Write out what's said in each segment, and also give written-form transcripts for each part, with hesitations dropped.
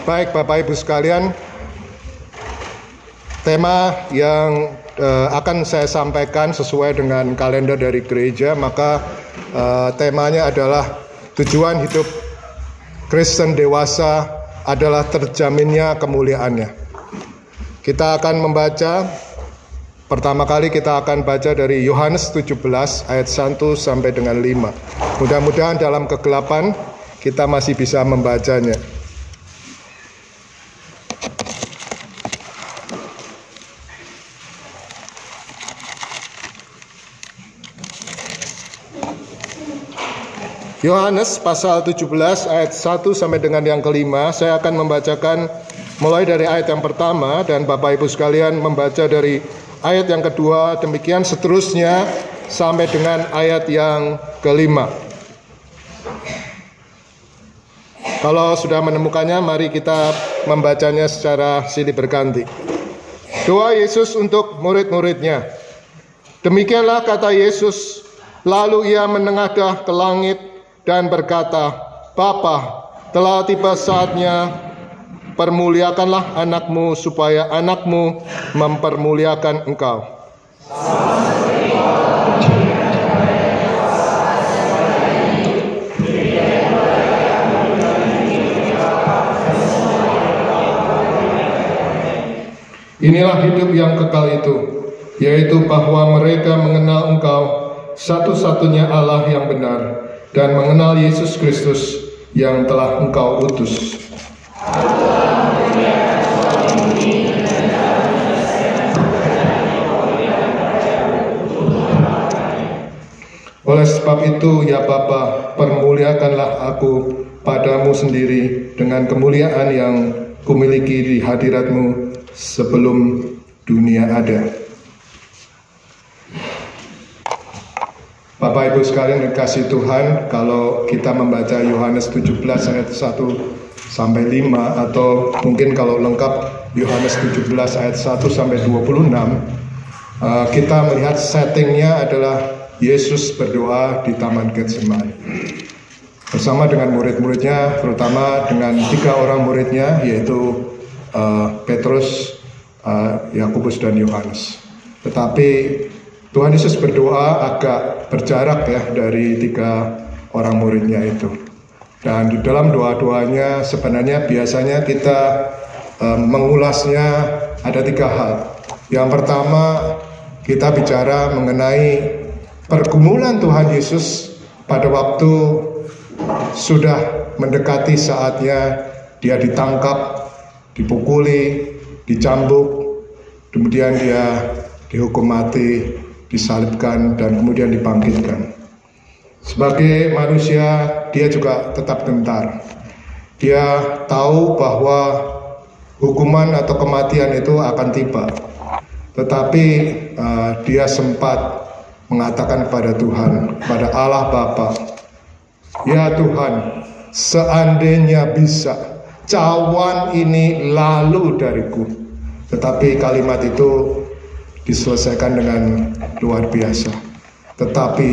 Baik Bapak Ibu sekalian, tema yang akan saya sampaikan sesuai dengan kalender dari gereja, maka temanya adalah tujuan hidup Kristen dewasa adalah terjaminnya kemuliaannya. Kita akan membaca, pertama kali kita akan baca dari Yohanes 17 ayat 1 sampai dengan 5. Mudah-mudahan dalam kegelapan kita masih bisa membacanya. Yohanes pasal 17 ayat 1 sampai dengan yang kelima. Saya akan membacakan mulai dari ayat yang pertama dan Bapak Ibu sekalian membaca dari ayat yang kedua, demikian seterusnya sampai dengan ayat yang kelima. Kalau sudah menemukannya, mari kita membacanya secara silih berganti. Doa Yesus untuk murid-muridnya. Demikianlah kata Yesus, lalu ia menengadah ke langit dan berkata, Bapa, telah tiba saatnya, permuliakanlah anakmu supaya anakmu mempermuliakan engkau. Inilah hidup yang kekal itu, yaitu bahwa mereka mengenal engkau, satu-satunya Allah yang benar, dan mengenal Yesus Kristus yang telah engkau utus. Oleh sebab itu, ya Bapa, permuliakanlah aku padamu sendiri dengan kemuliaan yang kumiliki di hadirat-Mu sebelum dunia ada. Bapak Ibu sekalian dikasih Tuhan, kalau kita membaca Yohanes 17 ayat 1 sampai 5, atau mungkin kalau lengkap Yohanes 17 ayat 1 sampai 26, kita melihat settingnya adalah Yesus berdoa di Taman Getsemani bersama dengan murid-muridnya, terutama dengan 3 orang muridnya, yaitu Petrus, Yakobus dan Yohanes. Tetapi Tuhan Yesus berdoa agak berjarak ya dari 3 orang muridnya itu. Dan di dalam doa-doanya sebenarnya biasanya kita mengulasnya ada 3 hal. Yang pertama, kita bicara mengenai pergumulan Tuhan Yesus pada waktu sudah mendekati saatnya dia ditangkap, dipukuli, dicambuk, kemudian dia dihukum mati, disalibkan, dan kemudian dibangkitkan. Sebagai manusia, dia juga tetap gentar. Dia tahu bahwa hukuman atau kematian itu akan tiba. Tetapi dia sempat mengatakan kepada Tuhan, kepada Allah Bapa, ya Tuhan, seandainya bisa, cawan ini lalu dariku. Tetapi kalimat itu diselesaikan dengan luar biasa. Tetapi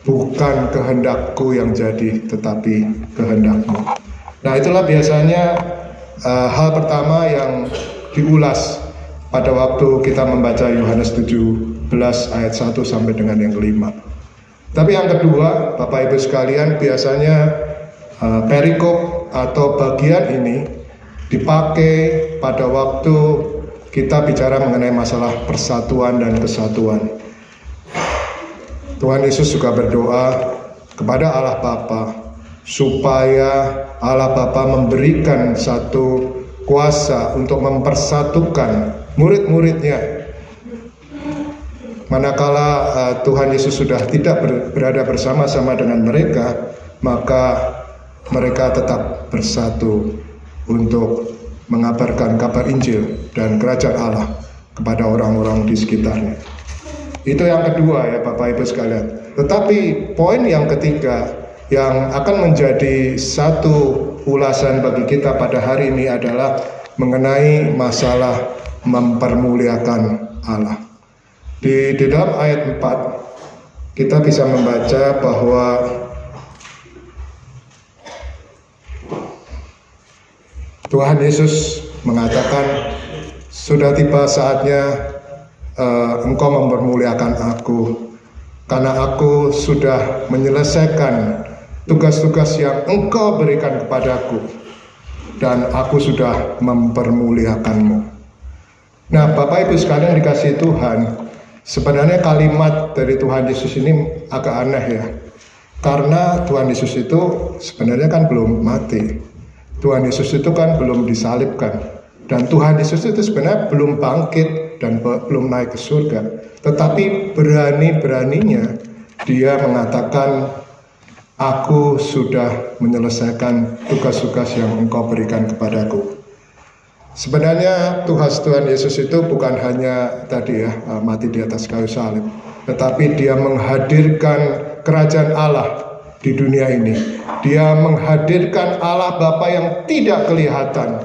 bukan kehendakku yang jadi, tetapi kehendakmu. Nah, itulah biasanya hal pertama yang diulas pada waktu kita membaca Yohanes 17 ayat 1 sampai dengan yang kelima. Tapi yang kedua, Bapak Ibu sekalian, biasanya perikop atau bagian ini dipakai pada waktu kita bicara mengenai masalah persatuan dan kesatuan. Tuhan Yesus juga berdoa kepada Allah Bapa supaya Allah Bapa memberikan satu kuasa untuk mempersatukan murid-muridnya. Manakala Tuhan Yesus sudah tidak berada bersama-sama dengan mereka, maka mereka tetap bersatu untuk mengabarkan kabar Injil dan kerajaan Allah kepada orang-orang di sekitarnya. Itu yang kedua ya Bapak Ibu sekalian. Tetapi poin yang ketiga yang akan menjadi satu ulasan bagi kita pada hari ini adalah mengenai masalah mempermuliakan Allah. Di dalam ayat 4 kita bisa membaca bahwa Tuhan Yesus mengatakan, sudah tiba saatnya engkau mempermuliakan aku, karena aku sudah menyelesaikan tugas-tugas yang engkau berikan kepadaku, dan aku sudah mempermuliakanmu. Nah, Bapak Ibu sekalian dikasihi Tuhan, sebenarnya kalimat dari Tuhan Yesus ini agak aneh ya. Karena Tuhan Yesus itu sebenarnya kan belum mati. Tuhan Yesus itu kan belum disalibkan. Dan Tuhan Yesus itu sebenarnya belum bangkit dan belum naik ke surga. Tetapi berani-beraninya dia mengatakan, aku sudah menyelesaikan tugas-tugas yang engkau berikan kepadaku. Sebenarnya Tuhan Yesus itu bukan hanya tadi ya mati di atas kayu salib, tetapi dia menghadirkan kerajaan Allah di dunia ini. Dia menghadirkan Allah Bapa yang tidak kelihatan,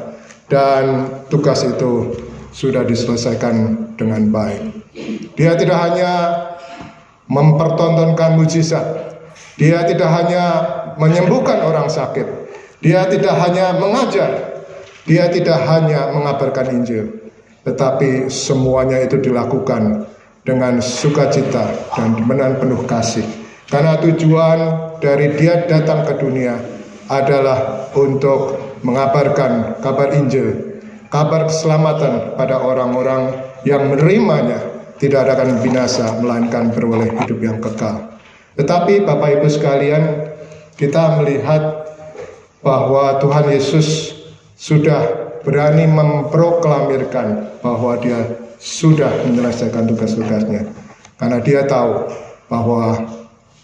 dan tugas itu sudah diselesaikan dengan baik. Dia tidak hanya mempertontonkan mujizat, dia tidak hanya menyembuhkan orang sakit, dia tidak hanya mengajar, dia tidak hanya mengabarkan Injil, tetapi semuanya itu dilakukan dengan sukacita dan dengan penuh kasih. Karena tujuan dari dia datang ke dunia adalah untuk mengabarkan kabar Injil, kabar keselamatan pada orang-orang yang menerimanya tidak akan binasa, melainkan beroleh hidup yang kekal. Tetapi Bapak Ibu sekalian, kita melihat bahwa Tuhan Yesus sudah berani memproklamirkan bahwa dia sudah menyelesaikan tugas-tugasnya. Karena dia tahu bahwa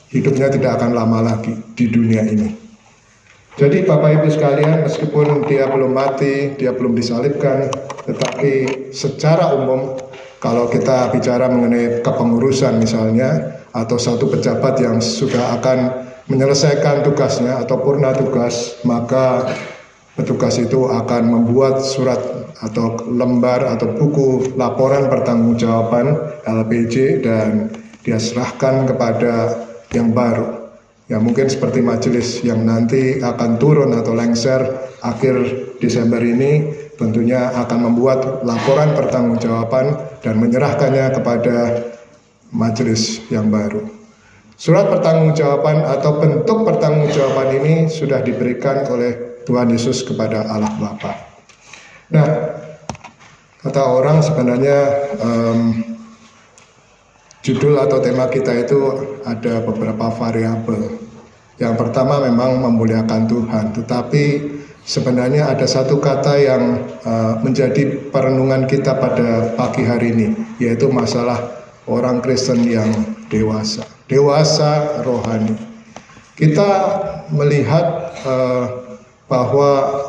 hidupnya tidak akan lama lagi di dunia ini. Jadi Bapak Ibu sekalian, meskipun dia belum mati, dia belum disalibkan, tetapi secara umum kalau kita bicara mengenai kepengurusan misalnya, atau satu pejabat yang sudah akan menyelesaikan tugasnya atau purna tugas, maka petugas itu akan membuat surat atau lembar atau buku laporan pertanggungjawaban LPJ, dan dia serahkan kepada yang baru. Ya mungkin seperti majelis yang nanti akan turun atau lengser akhir Desember ini, tentunya akan membuat laporan pertanggungjawaban dan menyerahkannya kepada majelis yang baru. Surat pertanggungjawaban atau bentuk pertanggungjawaban ini sudah diberikan oleh Tuhan Yesus kepada Allah Bapa. Nah, kata orang sebenarnya judul atau tema kita itu ada beberapa variabel. Yang pertama memang memuliakan Tuhan, tetapi sebenarnya ada satu kata yang menjadi perenungan kita pada pagi hari ini, yaitu masalah orang Kristen yang dewasa rohani. Kita melihat bahwa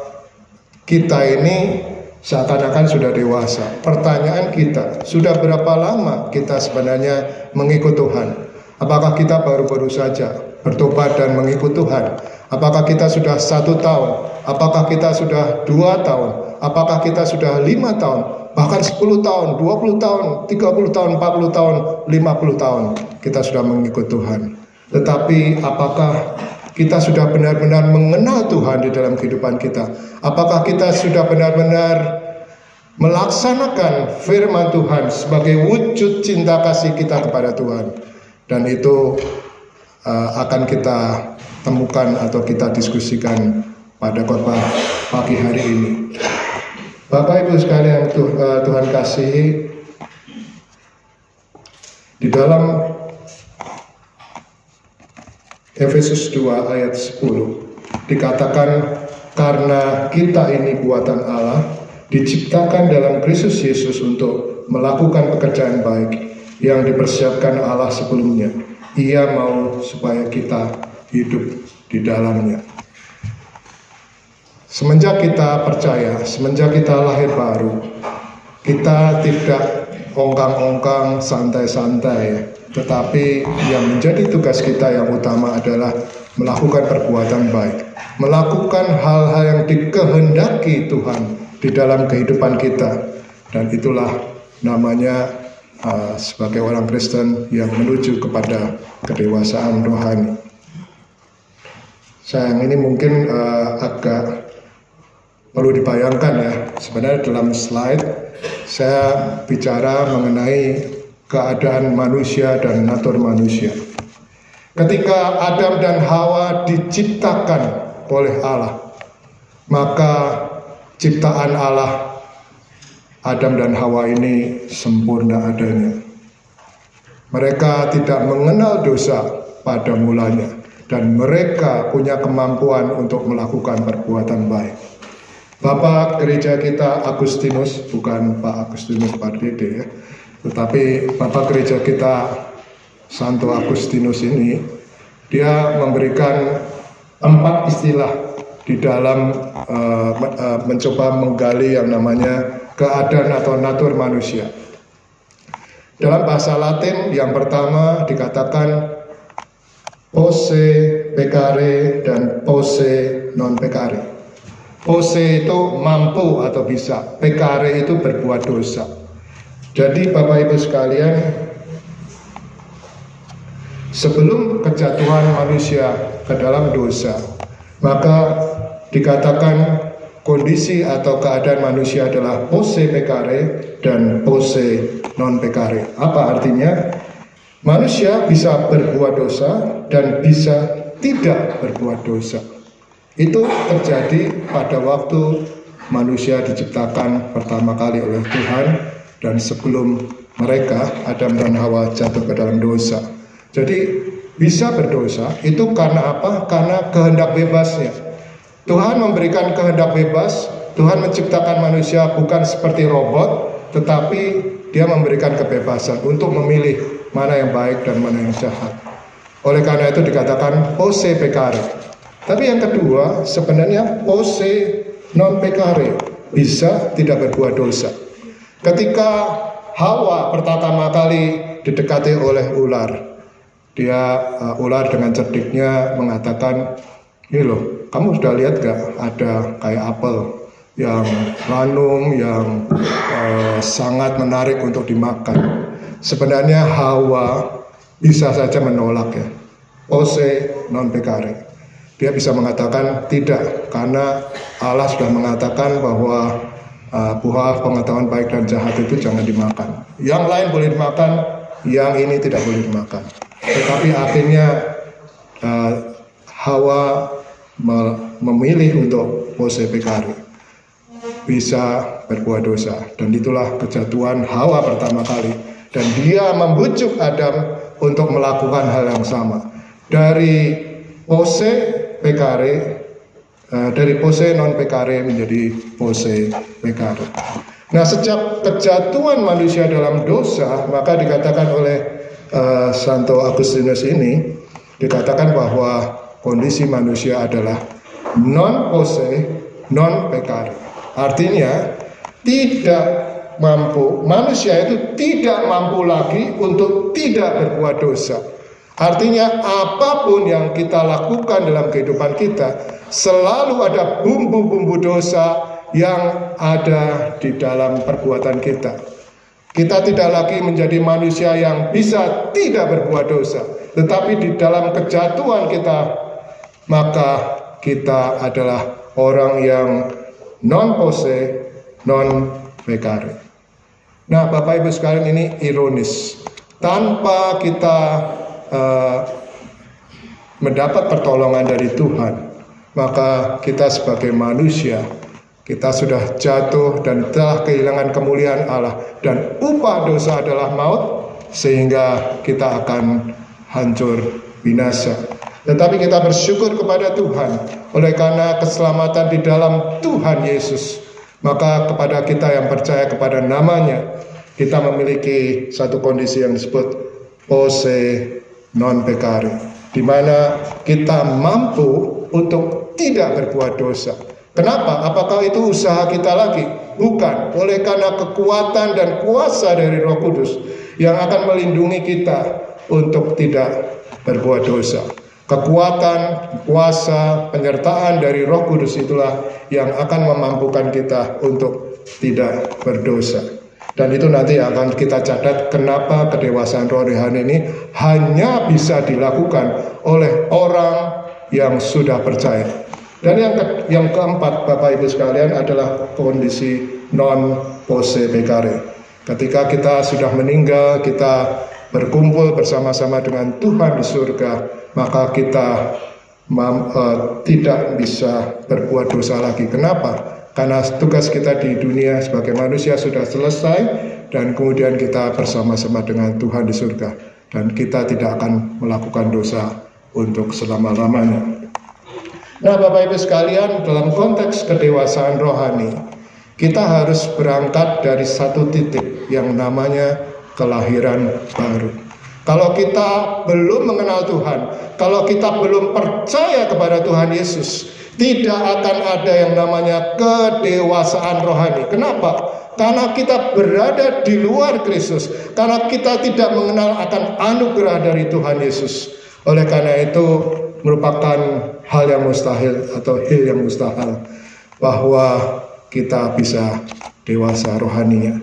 kita ini seakan-akan sudah dewasa. Pertanyaan kita, sudah berapa lama kita sebenarnya mengikut Tuhan? Apakah kita baru-baru saja bertobat dan mengikut Tuhan? Apakah kita sudah 1 tahun? Apakah kita sudah 2 tahun? Apakah kita sudah 5 tahun? Bahkan 10 tahun, 20 tahun, 30 tahun, 40 tahun, 50 tahun kita sudah mengikut Tuhan. Tetapi apakah kita sudah benar-benar mengenal Tuhan di dalam kehidupan kita? Apakah kita sudah benar-benar melaksanakan firman Tuhan sebagai wujud cinta kasih kita kepada Tuhan? Dan itu akan kita temukan atau kita diskusikan pada khotbah pagi hari ini. Bapak Ibu sekalian Tuhan kasihi, di dalam Efesus 2 ayat 10 dikatakan, karena kita ini buatan Allah, diciptakan dalam Kristus Yesus untuk melakukan pekerjaan baik yang dipersiapkan Allah sebelumnya. Ia mau supaya kita hidup di dalamnya. Semenjak kita percaya, semenjak kita lahir baru, kita tidak ongkang-ongkang, santai-santai, tetapi yang menjadi tugas kita yang utama adalah melakukan perbuatan baik, melakukan hal-hal yang dikehendaki Tuhan di dalam kehidupan kita, dan itulah namanya sebagai orang Kristen yang menuju kepada kedewasaan rohani. Sayang ini mungkin agak Perlu dibayangkan ya, sebenarnya dalam slide saya bicara mengenai keadaan manusia dan natur manusia. Ketika Adam dan Hawa diciptakan oleh Allah, maka ciptaan Allah, Adam dan Hawa ini sempurna adanya. Mereka tidak mengenal dosa pada mulanya, dan mereka punya kemampuan untuk melakukan perbuatan baik. Bapak gereja kita Agustinus, bukan Pak Agustinus Pardede ya, tetapi Bapak gereja kita Santo Agustinus ini, dia memberikan 4 istilah di dalam mencoba menggali yang namanya keadaan atau natur manusia. Dalam bahasa Latin yang pertama dikatakan posse peccare dan posse non peccare. Posse itu mampu atau bisa, peccare itu berbuat dosa. Jadi Bapak Ibu sekalian, sebelum kejatuhan manusia ke dalam dosa, maka dikatakan kondisi atau keadaan manusia adalah posse peccare dan posse non peccare. Apa artinya? Manusia bisa berbuat dosa dan bisa tidak berbuat dosa. Itu terjadi pada waktu manusia diciptakan pertama kali oleh Tuhan dan sebelum mereka, Adam dan Hawa, jatuh ke dalam dosa. Jadi bisa berdosa itu karena apa? Karena kehendak bebasnya. Tuhan memberikan kehendak bebas. Tuhan menciptakan manusia bukan seperti robot, tetapi Dia memberikan kebebasan untuk memilih mana yang baik dan mana yang jahat. Oleh karena itu dikatakan posse peccare. Tapi yang kedua sebenarnya posse non peccare, bisa tidak berbuat dosa. Ketika Hawa pertama kali didekati oleh ular, ular dengan cerdiknya mengatakan, ini loh, kamu sudah lihat gak ada kayak apel yang ranum, yang sangat menarik untuk dimakan. Sebenarnya Hawa bisa saja menolak ya, posse non peccare. Dia bisa mengatakan tidak, karena Allah sudah mengatakan bahwa buah pengetahuan baik dan jahat itu jangan dimakan. Yang lain boleh dimakan, yang ini tidak boleh dimakan. Tetapi akhirnya Hawa memilih untuk posse peccare, bisa berbuat dosa, dan itulah kejatuhan Hawa pertama kali. Dan dia membujuk Adam untuk melakukan hal yang sama. Dari posse peccare, dari posse non peccare menjadi posse peccare. Nah, sejak kejatuhan manusia dalam dosa, maka dikatakan oleh Santo Agustinus ini, dikatakan bahwa kondisi manusia adalah non posse non peccare. Artinya tidak mampu, manusia itu tidak mampu lagi untuk tidak berbuat dosa. Artinya apapun yang kita lakukan dalam kehidupan kita, selalu ada bumbu-bumbu dosa yang ada di dalam perbuatan kita. Kita tidak lagi menjadi manusia yang bisa tidak berbuat dosa, tetapi di dalam kejatuhan kita, maka kita adalah orang yang non posse non peccare. Nah, Bapak Ibu sekalian, ini ironis. Tanpa kita mendapat pertolongan dari Tuhan, maka kita sebagai manusia, kita sudah jatuh dan telah kehilangan kemuliaan Allah, dan upah dosa adalah maut, sehingga kita akan hancur binasa. Tetapi kita bersyukur kepada Tuhan oleh karena keselamatan di dalam Tuhan Yesus. Maka kepada kita yang percaya kepada namanya, kita memiliki satu kondisi yang disebut posse non peccare, di mana kita mampu untuk tidak berbuat dosa. Kenapa? Apakah itu usaha kita lagi? Bukan. Oleh karena kekuatan dan kuasa dari Roh Kudus yang akan melindungi kita untuk tidak berbuat dosa. Kekuatan, kuasa, penyertaan dari Roh Kudus itulah yang akan memampukan kita untuk tidak berdosa. Dan itu nanti akan kita catat kenapa kedewasaan rohani ini hanya bisa dilakukan oleh orang yang sudah percaya. Dan yang keempat, Bapak Ibu sekalian, adalah kondisi non posse pecare. Ketika kita sudah meninggal, kita berkumpul bersama-sama dengan Tuhan di surga, maka kita tidak bisa berbuat dosa lagi. Kenapa? Karena tugas kita di dunia sebagai manusia sudah selesai, dan kemudian kita bersama-sama dengan Tuhan di surga, dan kita tidak akan melakukan dosa untuk selama-lamanya. Nah, Bapak Ibu sekalian, dalam konteks kedewasaan rohani, kita harus berangkat dari satu titik yang namanya kelahiran baru. Kalau kita belum mengenal Tuhan, kalau kita belum percaya kepada Tuhan Yesus, tidak akan ada yang namanya kedewasaan rohani. Kenapa? Karena kita berada di luar Kristus, karena kita tidak mengenal akan anugerah dari Tuhan Yesus. Oleh karena itu, merupakan hal yang mustahil atau hal yang mustahil bahwa kita bisa dewasa rohaninya.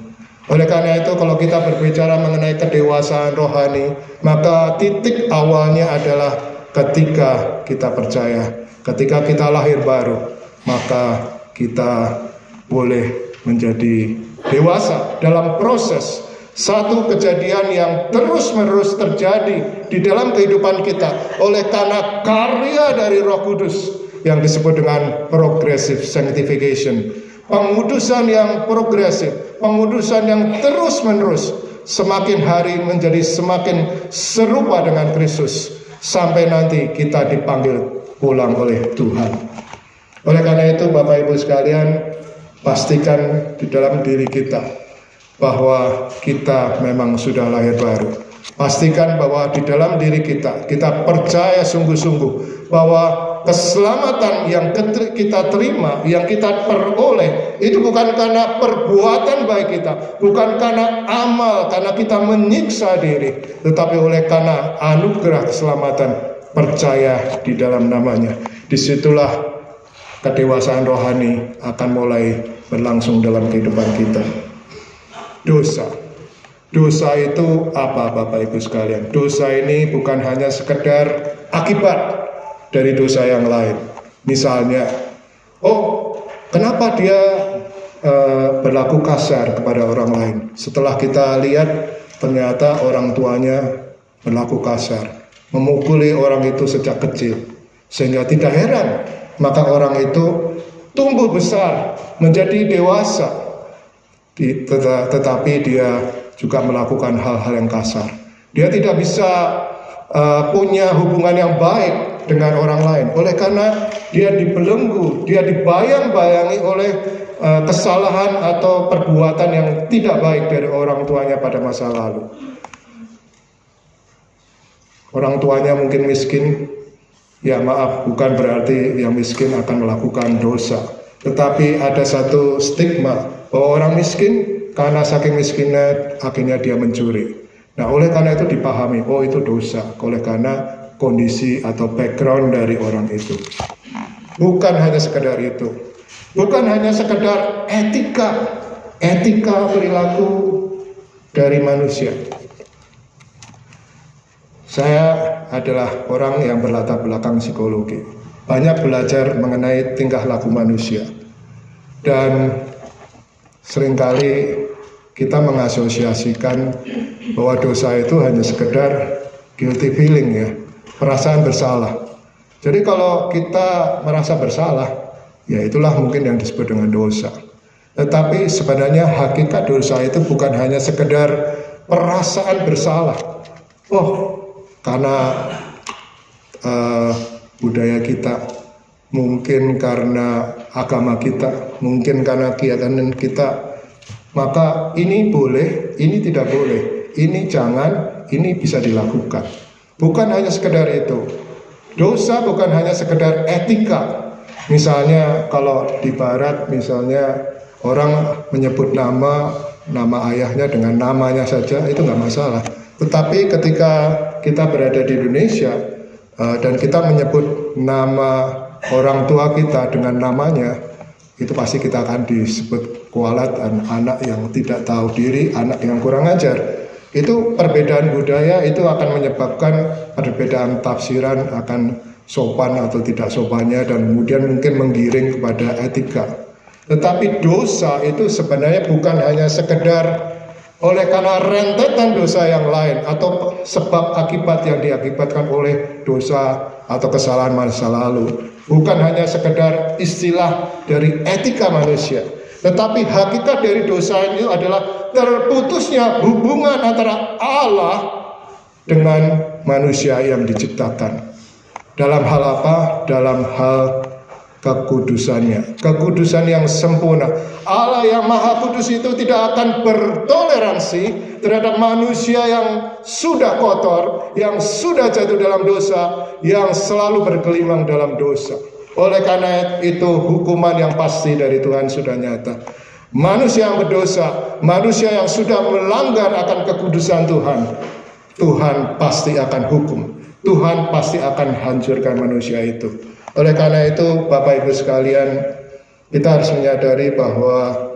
Oleh karena itu, kalau kita berbicara mengenai kedewasaan rohani, maka titik awalnya adalah ketika kita percaya, ketika kita lahir baru, maka kita boleh menjadi dewasa dalam proses satu kejadian yang terus-menerus terjadi di dalam kehidupan kita oleh karena karya dari Roh Kudus yang disebut dengan progressive sanctification, pengudusan yang progresif, pengudusan yang terus-menerus, semakin hari menjadi semakin serupa dengan Kristus sampai nanti kita dipanggil pulang oleh Tuhan. Oleh karena itu, Bapak Ibu sekalian, pastikan di dalam diri kita bahwa kita memang sudah lahir baru. Pastikan bahwa di dalam diri kita percaya sungguh-sungguh bahwa keselamatan yang kita terima, yang kita peroleh, itu bukan karena perbuatan baik kita, bukan karena amal, karena kita menyiksa diri, tetapi oleh karena anugerah keselamatan, percaya di dalam namanya. Disitulah kedewasaan rohani akan mulai berlangsung dalam kehidupan kita. Dosa itu apa, Bapak Ibu sekalian? Dosa ini bukan hanya sekedar akibat dari dosa yang lain. Misalnya, kenapa dia berlaku kasar kepada orang lain? Setelah kita lihat ternyata orang tuanya berlaku kasar, memukuli orang itu sejak kecil, sehingga tidak heran maka orang itu tumbuh besar menjadi dewasa, tetapi dia juga melakukan hal-hal yang kasar. Dia tidak bisa punya hubungan yang baik dengan orang lain. Oleh karena dia dibelenggu, dia dibayang-bayangi oleh kesalahan atau perbuatan yang tidak baik dari orang tuanya pada masa lalu. Orang tuanya mungkin miskin, ya maaf, bukan berarti yang miskin akan melakukan dosa. Tetapi ada satu stigma bahwa orang miskin karena saking miskinnya akhirnya dia mencuri. Nah, oleh karena itu dipahami, itu dosa, oleh karena kondisi atau background dari orang itu. Bukan hanya sekedar itu, bukan hanya sekedar etika perilaku dari manusia. Saya adalah orang yang berlatar belakang psikologi, banyak belajar mengenai tingkah laku manusia, dan seringkali kita mengasosiasikan bahwa dosa itu hanya sekedar guilty feeling, ya, perasaan bersalah. Jadi kalau kita merasa bersalah, ya itulah mungkin yang disebut dengan dosa. Tetapi sebenarnya hakikat dosa itu bukan hanya sekedar perasaan bersalah. Karena budaya kita, mungkin karena agama kita, mungkin karena keyakinan kita, maka ini boleh, ini tidak boleh, ini jangan, ini bisa dilakukan. Bukan hanya sekedar itu. Dosa bukan hanya sekedar etika. Misalnya kalau di barat, misalnya orang menyebut nama ayahnya dengan namanya saja, itu nggak masalah. Tetapi ketika kita berada di Indonesia dan kita menyebut nama orang tua kita dengan namanya, itu pasti kita akan disebut kualat, anak yang tidak tahu diri, anak yang kurang ajar. Itu perbedaan budaya, itu akan menyebabkan perbedaan tafsiran, akan sopan atau tidak sopannya, dan kemudian mungkin menggiring kepada etika. Tetapi dosa itu sebenarnya bukan hanya sekedar oleh karena rentetan dosa yang lain atau sebab akibat yang diakibatkan oleh dosa atau kesalahan masa lalu. Bukan hanya sekedar istilah dari etika manusia, tetapi hakikat dari dosa itu adalah terputusnya hubungan antara Allah dengan manusia yang diciptakan. Dalam hal apa? Dalam hal kekudusannya, kekudusan yang sempurna. Allah yang Maha Kudus itu tidak akan bertoleransi terhadap manusia yang sudah kotor, yang sudah jatuh dalam dosa, yang selalu bergelimang dalam dosa. Oleh karena itu hukuman yang pasti dari Tuhan sudah nyata. Manusia yang berdosa, manusia yang sudah melanggar akan kekudusan Tuhan, Tuhan pasti akan hukum. Tuhan pasti akan hancurkan manusia itu. Oleh karena itu, Bapak Ibu sekalian, kita harus menyadari bahwa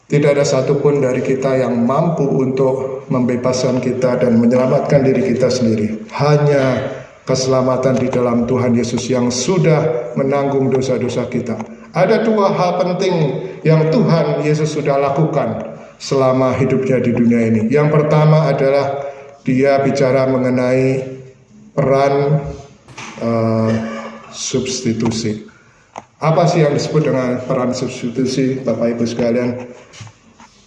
tidak ada satupun dari kita yang mampu untuk membebaskan kita dan menyelamatkan diri kita sendiri. Hanya keselamatan di dalam Tuhan Yesus yang sudah menanggung dosa-dosa kita. Ada dua hal penting yang Tuhan Yesus sudah lakukan selama hidupnya di dunia ini. Yang pertama adalah dia bicara mengenai peran substitusi. Apa sih yang disebut dengan peran substitusi, Bapak Ibu sekalian?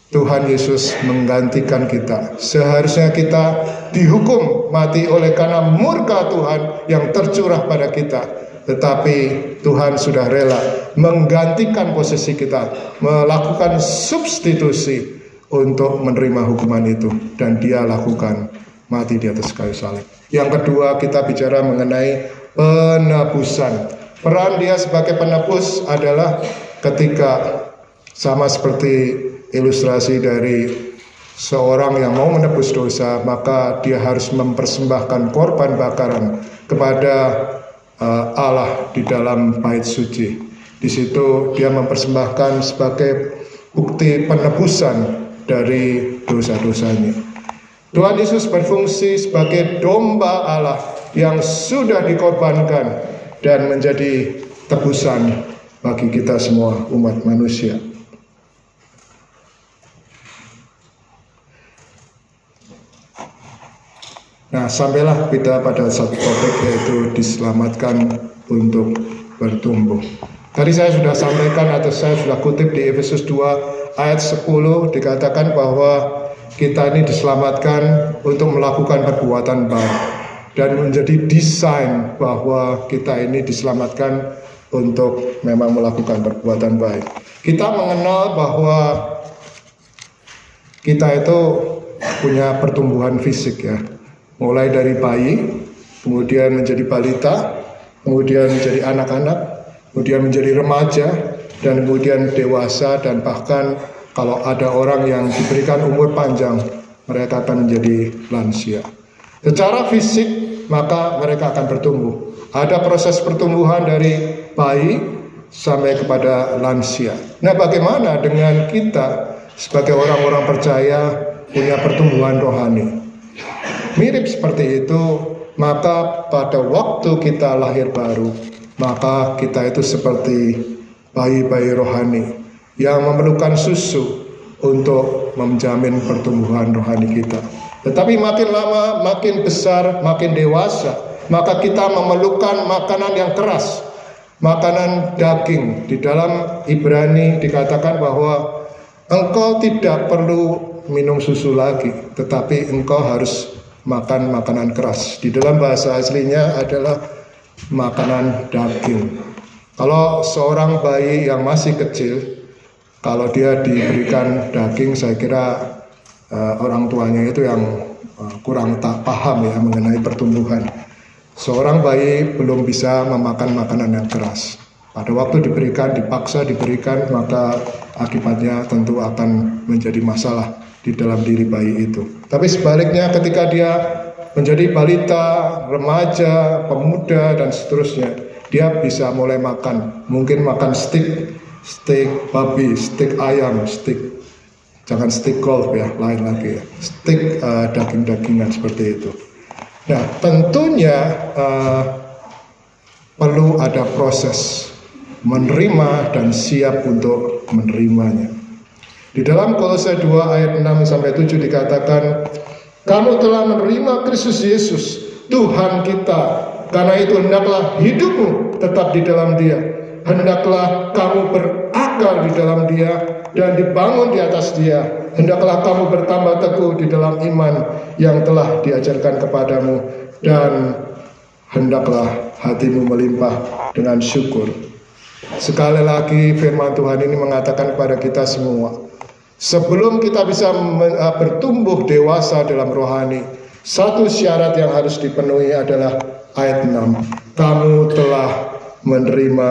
Tuhan Yesus menggantikan kita. Seharusnya kita dihukum mati oleh karena murka Tuhan yang tercurah pada kita. Tetapi Tuhan sudah rela menggantikan posisi kita, melakukan substitusi untuk menerima hukuman itu. Dan dia lakukan mati di atas kayu salib. Yang kedua, kita bicara mengenai penebusan. Peran dia sebagai penebus adalah ketika sama seperti ilustrasi dari seorang yang mau menebus dosa, maka dia harus mempersembahkan korban bakaran kepada Allah di dalam bait suci. Di situ dia mempersembahkan sebagai bukti penebusan dari dosa-dosanya. Tuhan Yesus berfungsi sebagai domba Allah yang sudah dikorbankan dan menjadi tebusan bagi kita semua umat manusia. Nah, sampailah kita pada satu topik, yaitu diselamatkan untuk bertumbuh. Tadi saya sudah sampaikan atau saya sudah kutip di Efesus 2 ayat 10, dikatakan bahwa kita ini diselamatkan untuk melakukan perbuatan baik. Dan menjadi desain bahwa kita ini diselamatkan untuk memang melakukan perbuatan baik. Kita mengenal bahwa kita itu punya pertumbuhan fisik ya. Mulai dari bayi, kemudian menjadi balita, kemudian menjadi anak-anak, kemudian menjadi remaja, dan kemudian dewasa, dan bahkan kalau ada orang yang diberikan umur panjang, mereka akan menjadi lansia. Secara fisik, maka mereka akan bertumbuh. Ada proses pertumbuhan dari bayi sampai kepada lansia. Nah, bagaimana dengan kita sebagai orang-orang percaya punya pertumbuhan rohani? Mirip seperti itu, maka pada waktu kita lahir baru, maka kita itu seperti bayi-bayi rohani yang memerlukan susu untuk menjamin pertumbuhan rohani kita. Tetapi makin lama, makin besar, makin dewasa, maka kita memerlukan makanan yang keras, makanan daging. Di dalam Ibrani dikatakan bahwa engkau tidak perlu minum susu lagi, tetapi engkau harus makan makanan keras. Di dalam bahasa aslinya adalah makanan daging. Kalau seorang bayi yang masih kecil, kalau dia diberikan daging, saya kira orang tuanya itu yang kurang tak paham ya mengenai pertumbuhan. Seorang bayi belum bisa memakan makanan yang keras. Pada waktu dipaksa diberikan, maka akibatnya tentu akan menjadi masalah di dalam diri bayi itu. Tapi sebaliknya ketika dia menjadi balita, remaja, pemuda, dan seterusnya, dia bisa mulai makan. Mungkin makan steak babi, steak ayam, jangan steak golf ya, lain lagi ya. Steak daging-dagingan seperti itu. Nah, tentunya perlu ada proses menerima dan siap untuk menerimanya. Di dalam Kolose 2 ayat 6-7 dikatakan, kamu telah menerima Kristus Yesus, Tuhan kita. Karena itu hendaklah hidupmu tetap di dalam Dia. Hendaklah kamu berakar di dalam Dia dan dibangun di atas Dia. Hendaklah kamu bertambah teguh di dalam iman yang telah diajarkan kepadamu. Dan hendaklah hatimu melimpah dengan syukur. Sekali lagi firman Tuhan ini mengatakan kepada kita semua, sebelum kita bisa bertumbuh dewasa dalam rohani, satu syarat yang harus dipenuhi adalah ayat 6. Kamu telah menerima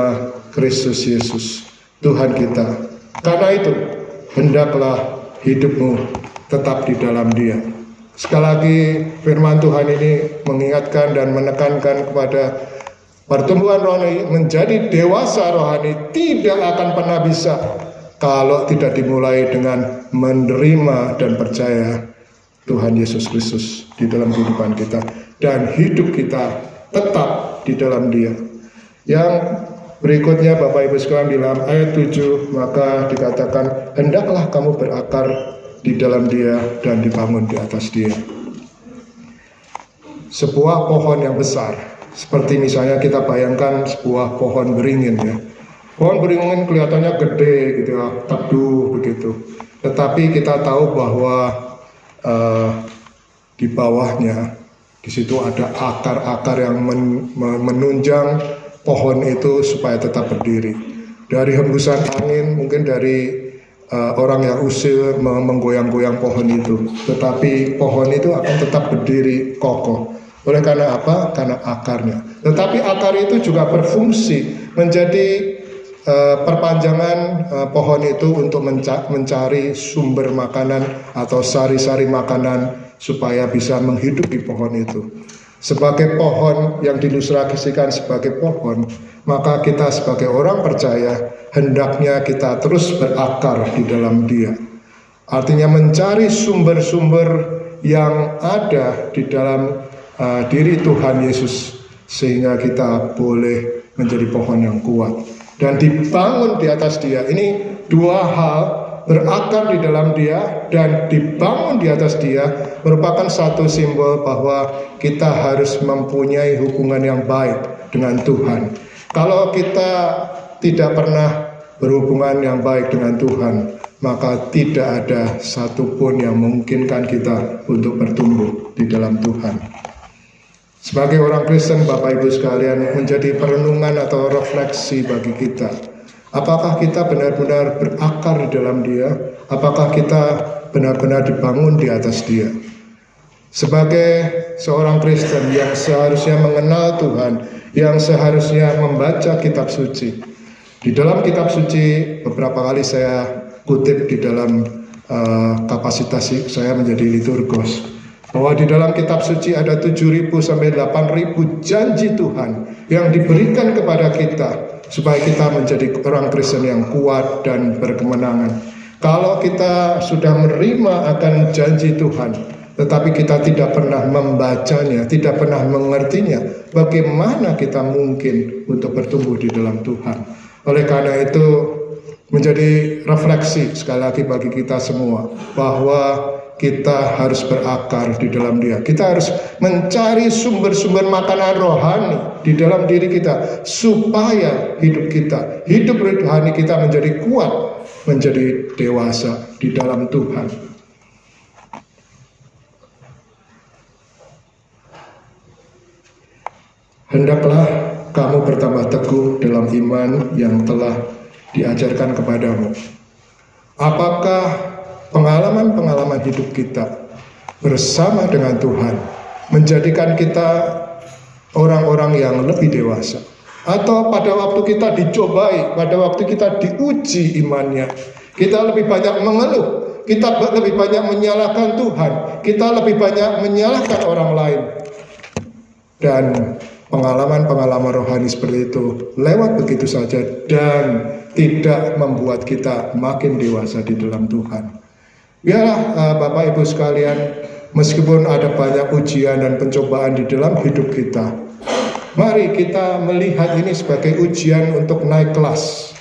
Kristus Yesus, Tuhan kita. Karena itu, hendaklah hidupmu tetap di dalam Dia. Sekali lagi firman Tuhan ini mengingatkan dan menekankan kepada pertumbuhan rohani, menjadi dewasa rohani tidak akan pernah bisa kalau tidak dimulai dengan menerima dan percaya Tuhan Yesus Kristus di dalam kehidupan kita, dan hidup kita tetap di dalam Dia. Yang berikutnya Bapak Ibu sekalian, di dalam ayat 7 maka dikatakan, hendaklah kamu berakar di dalam Dia dan dibangun di atas Dia. Sebuah pohon yang besar, seperti misalnya kita bayangkan sebuah pohon beringin ya. Pohon beringin kelihatannya gede gitu ya, teduh begitu. Tetapi kita tahu bahwa di bawahnya, di situ ada akar-akar yang menunjang pohon itu supaya tetap berdiri. Dari hembusan angin, mungkin dari orang yang usil menggoyang-goyang pohon itu, tetapi pohon itu akan tetap berdiri kokoh. Oleh karena apa? Karena akarnya. Tetapi akar itu juga berfungsi menjadi perpanjangan pohon itu untuk mencari sumber makanan atau sari-sari makanan supaya bisa menghidupi pohon itu. Sebagai pohon yang dilustrasikan sebagai pohon, maka kita sebagai orang percaya hendaknya kita terus berakar di dalam Dia. Artinya mencari sumber-sumber yang ada di dalam diri Tuhan Yesus, sehingga kita boleh menjadi pohon yang kuat dan dibangun di atas Dia. Ini dua hal, berakar di dalam Dia dan dibangun di atas Dia, merupakan satu simbol bahwa kita harus mempunyai hubungan yang baik dengan Tuhan. Kalau kita tidak pernah berhubungan yang baik dengan Tuhan, maka tidak ada satupun yang memungkinkan kita untuk bertumbuh di dalam Tuhan. Sebagai orang Kristen, Bapak Ibu sekalian, menjadi perenungan atau refleksi bagi kita. Apakah kita benar-benar berakar di dalam Dia? Apakah kita benar-benar dibangun di atas Dia? Sebagai seorang Kristen yang seharusnya mengenal Tuhan, yang seharusnya membaca kitab suci. Di dalam kitab suci, beberapa kali saya kutip di dalam kapasitas saya menjadi liturgos, bahwa di dalam kitab suci ada 7.000 sampai 8.000 janji Tuhan yang diberikan kepada kita supaya kita menjadi orang Kristen yang kuat dan berkemenangan. Kalau kita sudah menerima akan janji Tuhan, tetapi kita tidak pernah membacanya, tidak pernah mengertinya, bagaimana kita mungkin untuk bertumbuh di dalam Tuhan? Oleh karena itu, menjadi refleksi sekali lagi bagi kita semua, bahwa kita harus berakar di dalam Dia. Kita harus mencari sumber-sumber makanan rohani di dalam diri kita, supaya hidup rohani kita menjadi kuat, menjadi dewasa di dalam Tuhan. Hendaklah kamu bertambah teguh dalam iman yang telah diajarkan kepadamu. Apakah pengalaman-pengalaman hidup kita bersama dengan Tuhan menjadikan kita orang-orang yang lebih dewasa? Atau pada waktu kita dicobai, pada waktu kita diuji imannya, kita lebih banyak mengeluh, kita lebih banyak menyalahkan Tuhan, kita lebih banyak menyalahkan orang lain. Dan pengalaman-pengalaman rohani seperti itu lewat begitu saja dan tidak membuat kita makin dewasa di dalam Tuhan. Biarlah Bapak Ibu sekalian, meskipun ada banyak ujian dan pencobaan di dalam hidup kita, Mari kita melihat ini sebagai ujian untuk naik kelas.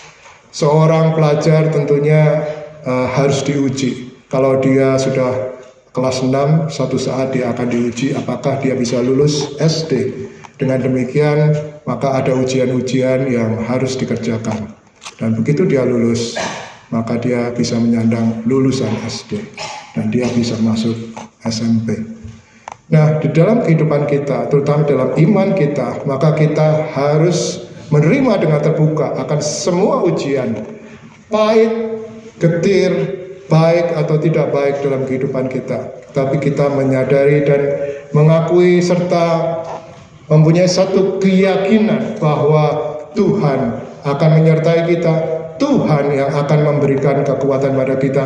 Seorang pelajar tentunya harus diuji. Kalau dia sudah kelas 6, suatu saat dia akan diuji apakah dia bisa lulus SD. Dengan demikian, maka ada ujian-ujian yang harus dikerjakan. Dan begitu dia lulus, maka dia bisa menyandang lulusan SD. Dan dia bisa masuk SMP. Nah, di dalam kehidupan kita, terutama dalam iman kita, maka kita harus menerima dengan terbuka akan semua ujian. Pahit, getir, baik atau tidak baik dalam kehidupan kita. Tapi kita menyadari dan mengakui serta mempunyai satu keyakinan bahwa Tuhan akan menyertai kita, Tuhan yang akan memberikan kekuatan pada kita,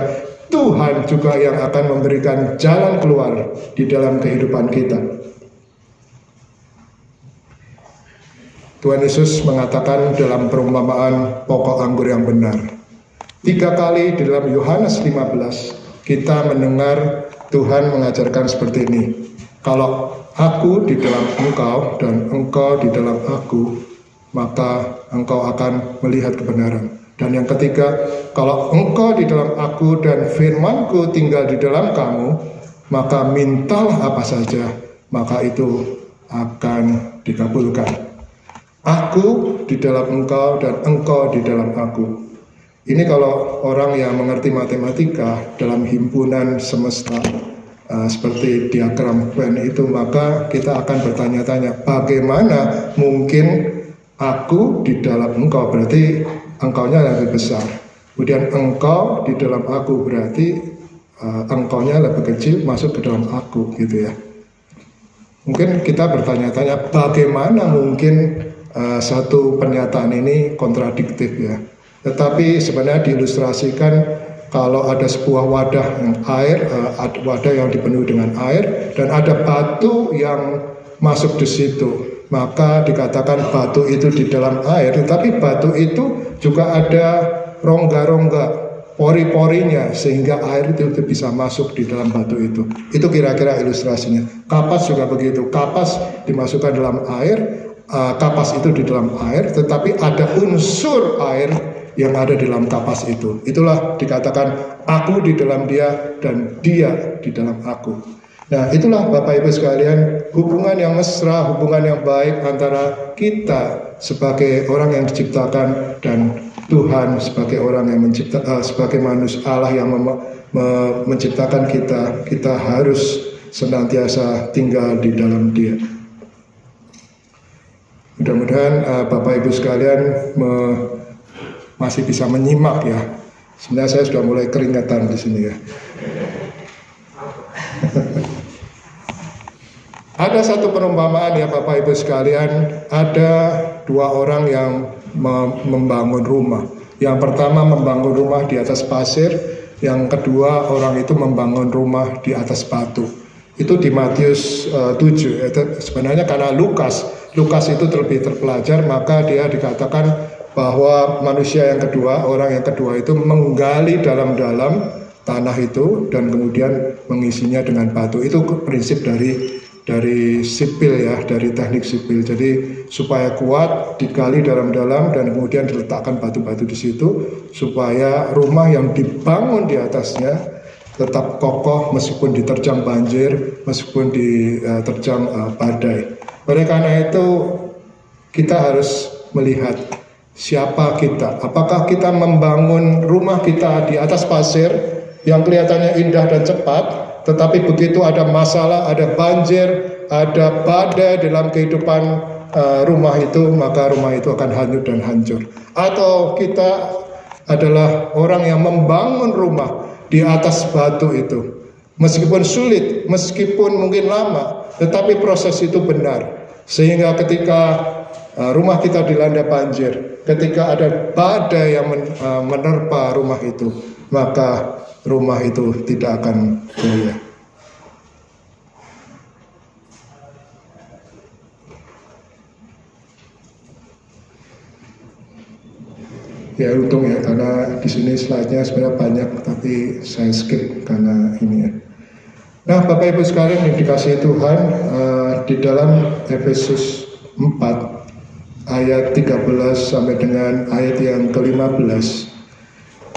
Tuhan juga yang akan memberikan jalan keluar di dalam kehidupan kita. Tuhan Yesus mengatakan dalam perumpamaan pokok anggur yang benar. 3 kali di dalam Yohanes 15 kita mendengar Tuhan mengajarkan seperti ini. Kalau aku di dalam engkau dan engkau di dalam aku, maka engkau akan melihat kebenaran. Dan yang ketiga, kalau engkau di dalam aku dan firmanku tinggal di dalam kamu, maka mintalah apa saja, maka itu akan dikabulkan. Aku di dalam engkau dan engkau di dalam aku. Ini kalau orang yang mengerti matematika dalam himpunan semesta, seperti diagram Venn itu, maka kita akan bertanya-tanya, bagaimana mungkin aku di dalam engkau, berarti engkaunya lebih besar. Kemudian engkau di dalam aku, berarti engkaunya lebih kecil masuk ke dalam aku, gitu ya. Mungkin kita bertanya-tanya, bagaimana mungkin satu pernyataan ini kontradiktif ya. Tetapi sebenarnya diilustrasikan kalau ada sebuah wadah yang air, wadah yang dipenuhi dengan air, dan ada batu yang masuk di situ, maka dikatakan batu itu di dalam air, tetapi batu itu juga ada rongga-rongga, pori-porinya, sehingga air itu bisa masuk di dalam batu itu. Itu kira-kira ilustrasinya. Kapas juga begitu, kapas dimasukkan dalam air, kapas itu di dalam air, tetapi ada unsur air yang ada di dalam kapas itu. Itulah dikatakan aku di dalam dia dan dia di dalam aku. Nah, itulah Bapak Ibu sekalian, hubungan yang mesra, hubungan yang baik antara kita sebagai orang yang diciptakan dan Tuhan sebagai orang yang sebagai manusia, Allah yang menciptakan kita. Kita harus senantiasa tinggal di dalam Dia. Mudah-mudahan Bapak Ibu sekalian masih bisa menyimak ya. Sebenarnya saya sudah mulai keringetan di sini ya. Ada satu perumpamaan ya Bapak Ibu sekalian, ada 2 orang yang membangun rumah. Yang pertama membangun rumah di atas pasir, yang kedua orang itu membangun rumah di atas batu. Itu di Matius 7. Itu sebenarnya karena Lukas itu terlebih terpelajar, maka dia dikatakan bahwa manusia yang kedua, orang yang kedua itu menggali dalam-dalam tanah itu dan kemudian mengisinya dengan batu. Itu prinsip dari sipil ya, dari teknik sipil. Jadi supaya kuat digali dalam-dalam dan kemudian diletakkan batu-batu di situ supaya rumah yang dibangun di atasnya tetap kokoh meskipun diterjang banjir, meskipun diterjang badai. Oleh karena itu kita harus melihat siapa kita. Apakah kita membangun rumah kita di atas pasir yang kelihatannya indah dan cepat, tetapi begitu ada masalah, ada banjir, ada badai dalam kehidupan rumah itu, maka rumah itu akan hanyut dan hancur. Atau kita adalah orang yang membangun rumah di atas batu itu, meskipun sulit, meskipun mungkin lama, tetapi proses itu benar. Sehingga ketika rumah kita dilanda banjir, ketika ada badai yang menerpa rumah itu, maka rumah itu tidak akan goyah. Ya untung ya, karena di sini slide-nya sebenarnya banyak, tapi saya skip karena ini ya. Nah Bapak Ibu sekalian yang dikasihi Tuhan, di dalam Efesus 4 ayat 13 sampai dengan ayat yang ke-15.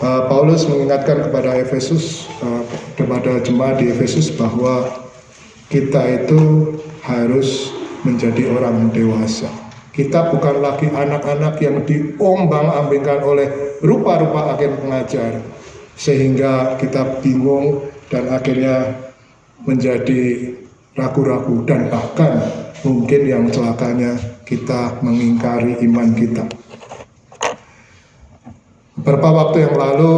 Paulus mengingatkan kepada Efesus, kepada jemaat di Efesus, bahwa kita itu harus menjadi orang dewasa. Kita bukan lagi anak-anak yang diombang-ambingkan oleh rupa-rupa agen pengajar, sehingga kita bingung dan akhirnya menjadi ragu-ragu, dan bahkan mungkin yang celakanya kita mengingkari iman kita. Beberapa waktu yang lalu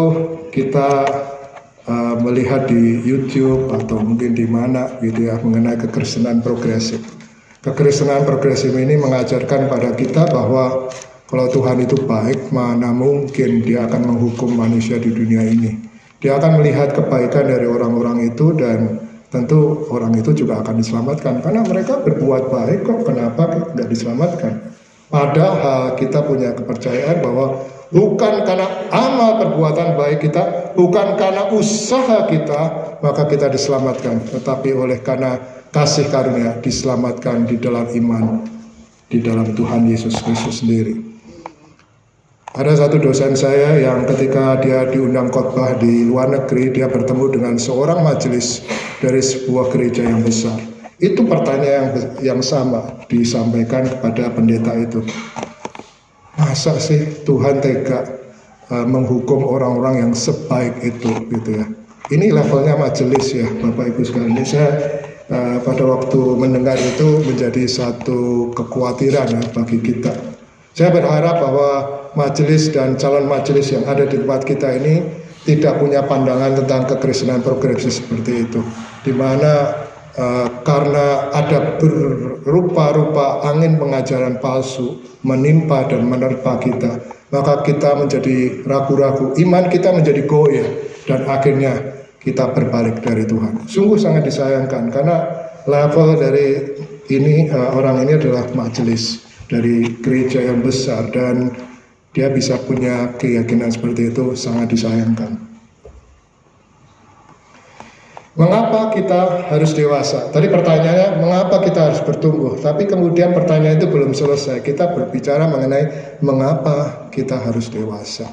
kita melihat di YouTube atau mungkin di mana gitu ya, mengenai kekristenan progresif. Kekristenan progresif ini mengajarkan pada kita bahwa kalau Tuhan itu baik, mana mungkin Dia akan menghukum manusia di dunia ini. Dia akan melihat kebaikan dari orang-orang itu, dan tentu orang itu juga akan diselamatkan karena mereka berbuat baik kok, kenapa nggak diselamatkan? Padahal kita punya kepercayaan bahwa bukan karena amal perbuatan baik kita, bukan karena usaha kita, maka kita diselamatkan, tetapi oleh karena kasih karunia diselamatkan di dalam iman, di dalam Tuhan Yesus Kristus sendiri. Ada satu dosen saya yang ketika dia diundang khotbah di luar negeri, dia bertemu dengan seorang majelis dari sebuah gereja yang besar. Itu pertanyaan yang sama disampaikan kepada pendeta itu. Masa sih Tuhan tega menghukum orang-orang yang sebaik itu gitu ya. Ini levelnya majelis ya Bapak Ibu sekalian. Saya pada waktu mendengar itu menjadi satu kekhawatiran ya bagi kita. Saya berharap bahwa majelis dan calon majelis yang ada di tempat kita ini tidak punya pandangan tentang kekristenan progresif seperti itu, di mana karena ada berupa-rupa angin pengajaran palsu menimpa dan menerpa kita, maka kita menjadi ragu-ragu, iman kita menjadi goyah, dan akhirnya kita berbalik dari Tuhan. Sungguh sangat disayangkan, karena level dari ini orang ini adalah majelis dari gereja yang besar, dan dia bisa punya keyakinan seperti itu, sangat disayangkan. Mengapa kita harus dewasa? Tadi pertanyaannya, mengapa kita harus bertumbuh? Tapi kemudian pertanyaan itu belum selesai. Kita berbicara mengenai mengapa kita harus dewasa.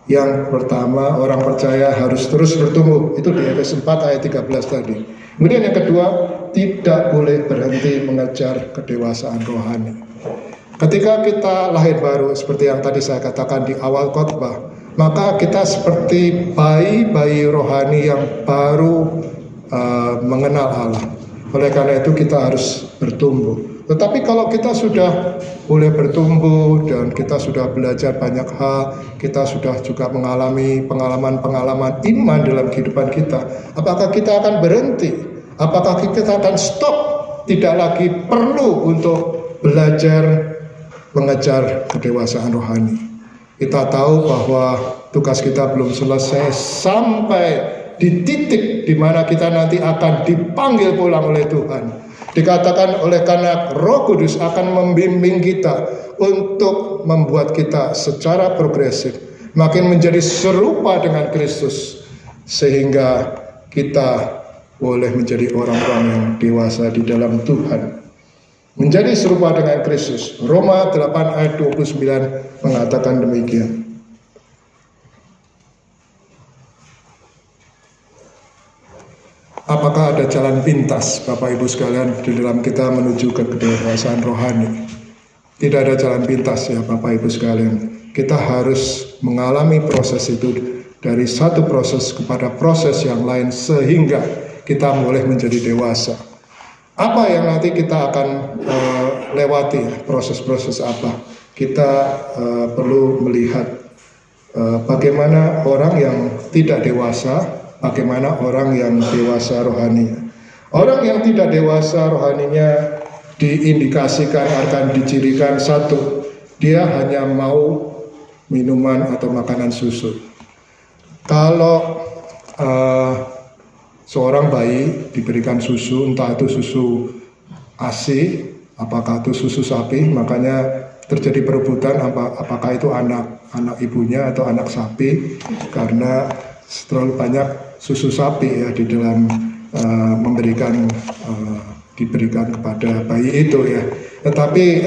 Yang pertama, orang percaya harus terus bertumbuh. Itu di Efesus 4 ayat 13 tadi. Kemudian yang kedua, tidak boleh berhenti mengejar kedewasaan rohani. Ketika kita lahir baru, seperti yang tadi saya katakan di awal khotbah, maka kita seperti bayi-bayi rohani yang baru mengenal Allah. Oleh karena itu kita harus bertumbuh. Tetapi kalau kita sudah boleh bertumbuh dan kita sudah belajar banyak hal, kita sudah juga mengalami pengalaman-pengalaman iman dalam kehidupan kita, apakah kita akan berhenti? Apakah kita akan stop? Tidak lagi perlu untuk belajar mengejar kedewasaan rohani. Kita tahu bahwa tugas kita belum selesai sampai di titik di mana kita nanti akan dipanggil pulang oleh Tuhan. Dikatakan oleh karena Roh Kudus akan membimbing kita untuk membuat kita secara progresif makin menjadi serupa dengan Kristus, sehingga kita boleh menjadi orang-orang yang dewasa di dalam Tuhan, menjadi serupa dengan Kristus. Roma 8 ayat 29 mengatakan demikian. Apakah ada jalan pintas, Bapak Ibu sekalian, di dalam kita menuju ke kedewasaan rohani? Tidak ada jalan pintas ya Bapak Ibu sekalian. Kita harus mengalami proses itu, dari satu proses kepada proses yang lain, sehingga kita boleh menjadi dewasa. Apa yang nanti kita akan lewati, proses-proses apa? Kita perlu melihat bagaimana orang yang tidak dewasa, bagaimana orang yang dewasa rohaninya. Orang yang tidak dewasa rohaninya diindikasikan akan dicirikan satu, dia hanya mau minuman atau makanan susu. Kalau seorang bayi diberikan susu, entah itu susu ASI, apakah itu susu sapi, makanya terjadi perebutan apakah itu anak ibunya atau anak sapi, karena terlalu banyak susu sapi ya di dalam diberikan kepada bayi itu ya. Tetapi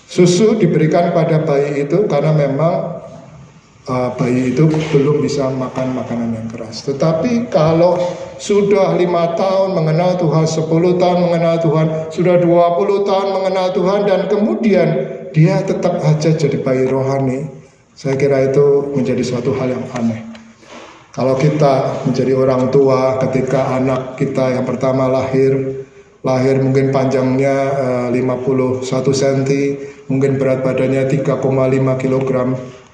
Susu diberikan pada bayi itu karena memang bayi itu belum bisa makan makanan yang keras. Tetapi kalau sudah 5 tahun mengenal Tuhan, 10 tahun mengenal Tuhan, sudah 20 tahun mengenal Tuhan, dan kemudian dia tetap aja jadi bayi rohani, saya kira itu menjadi suatu hal yang aneh. Kalau kita menjadi orang tua ketika anak kita yang pertama lahir mungkin panjangnya 51 cm, mungkin berat badannya 3,5 kg.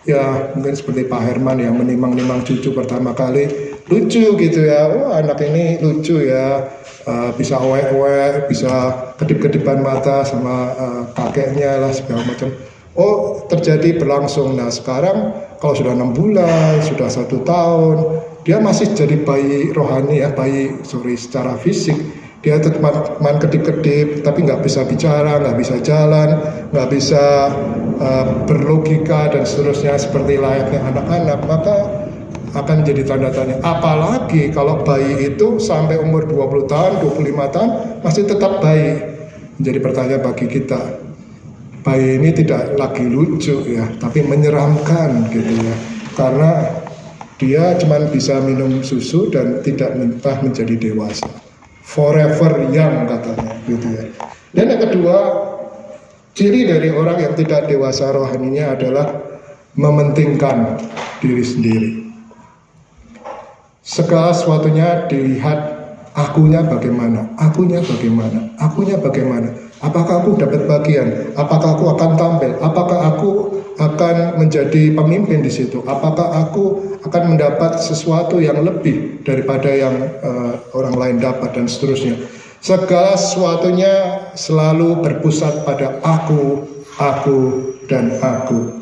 Ya mungkin seperti Pak Herman yang menimang-nimang cucu pertama kali, lucu gitu ya, oh anak ini lucu ya, bisa owek-owek, bisa kedip-kedipan mata sama kakeknya lah segala macam. Oh terjadi berlangsung. Nah sekarang kalau sudah 6 bulan, sudah 1 tahun, dia masih jadi bayi rohani ya, secara fisik. Dia tetap main kedip-kedip, tapi nggak bisa bicara, nggak bisa jalan, nggak bisa berlogika dan seterusnya seperti layaknya anak-anak, maka akan jadi tanda tanya. Apalagi kalau bayi itu sampai umur 20 tahun, 25 tahun masih tetap bayi. Menjadi pertanyaan bagi kita. Bayi ini tidak lagi lucu ya, tapi menyeramkan gitu ya. Karena dia cuma bisa minum susu dan tidak mentah menjadi dewasa. Forever young katanya gitu ya. Dan yang kedua, ciri dari orang yang tidak dewasa rohaninya adalah mementingkan diri sendiri. Segala sesuatunya dilihat akunya bagaimana, akunya bagaimana, akunya bagaimana. Apakah aku dapat bagian? Apakah aku akan tampil? Apakah aku akan menjadi pemimpin di situ? Apakah aku akan mendapat sesuatu yang lebih daripada yang orang lain dapat dan seterusnya? Segala sesuatunya selalu berpusat pada aku, dan aku.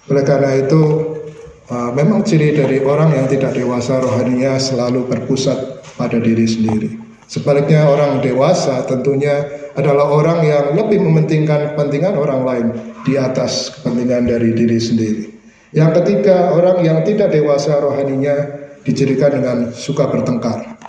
Oleh karena itu, memang ciri dari orang yang tidak dewasa rohaninya selalu berpusat pada diri sendiri. Sebaliknya orang dewasa tentunya adalah orang yang lebih mementingkan kepentingan orang lain di atas kepentingan dari diri sendiri. Yang ketiga, orang yang tidak dewasa rohaninya dicirikan dengan suka bertengkar.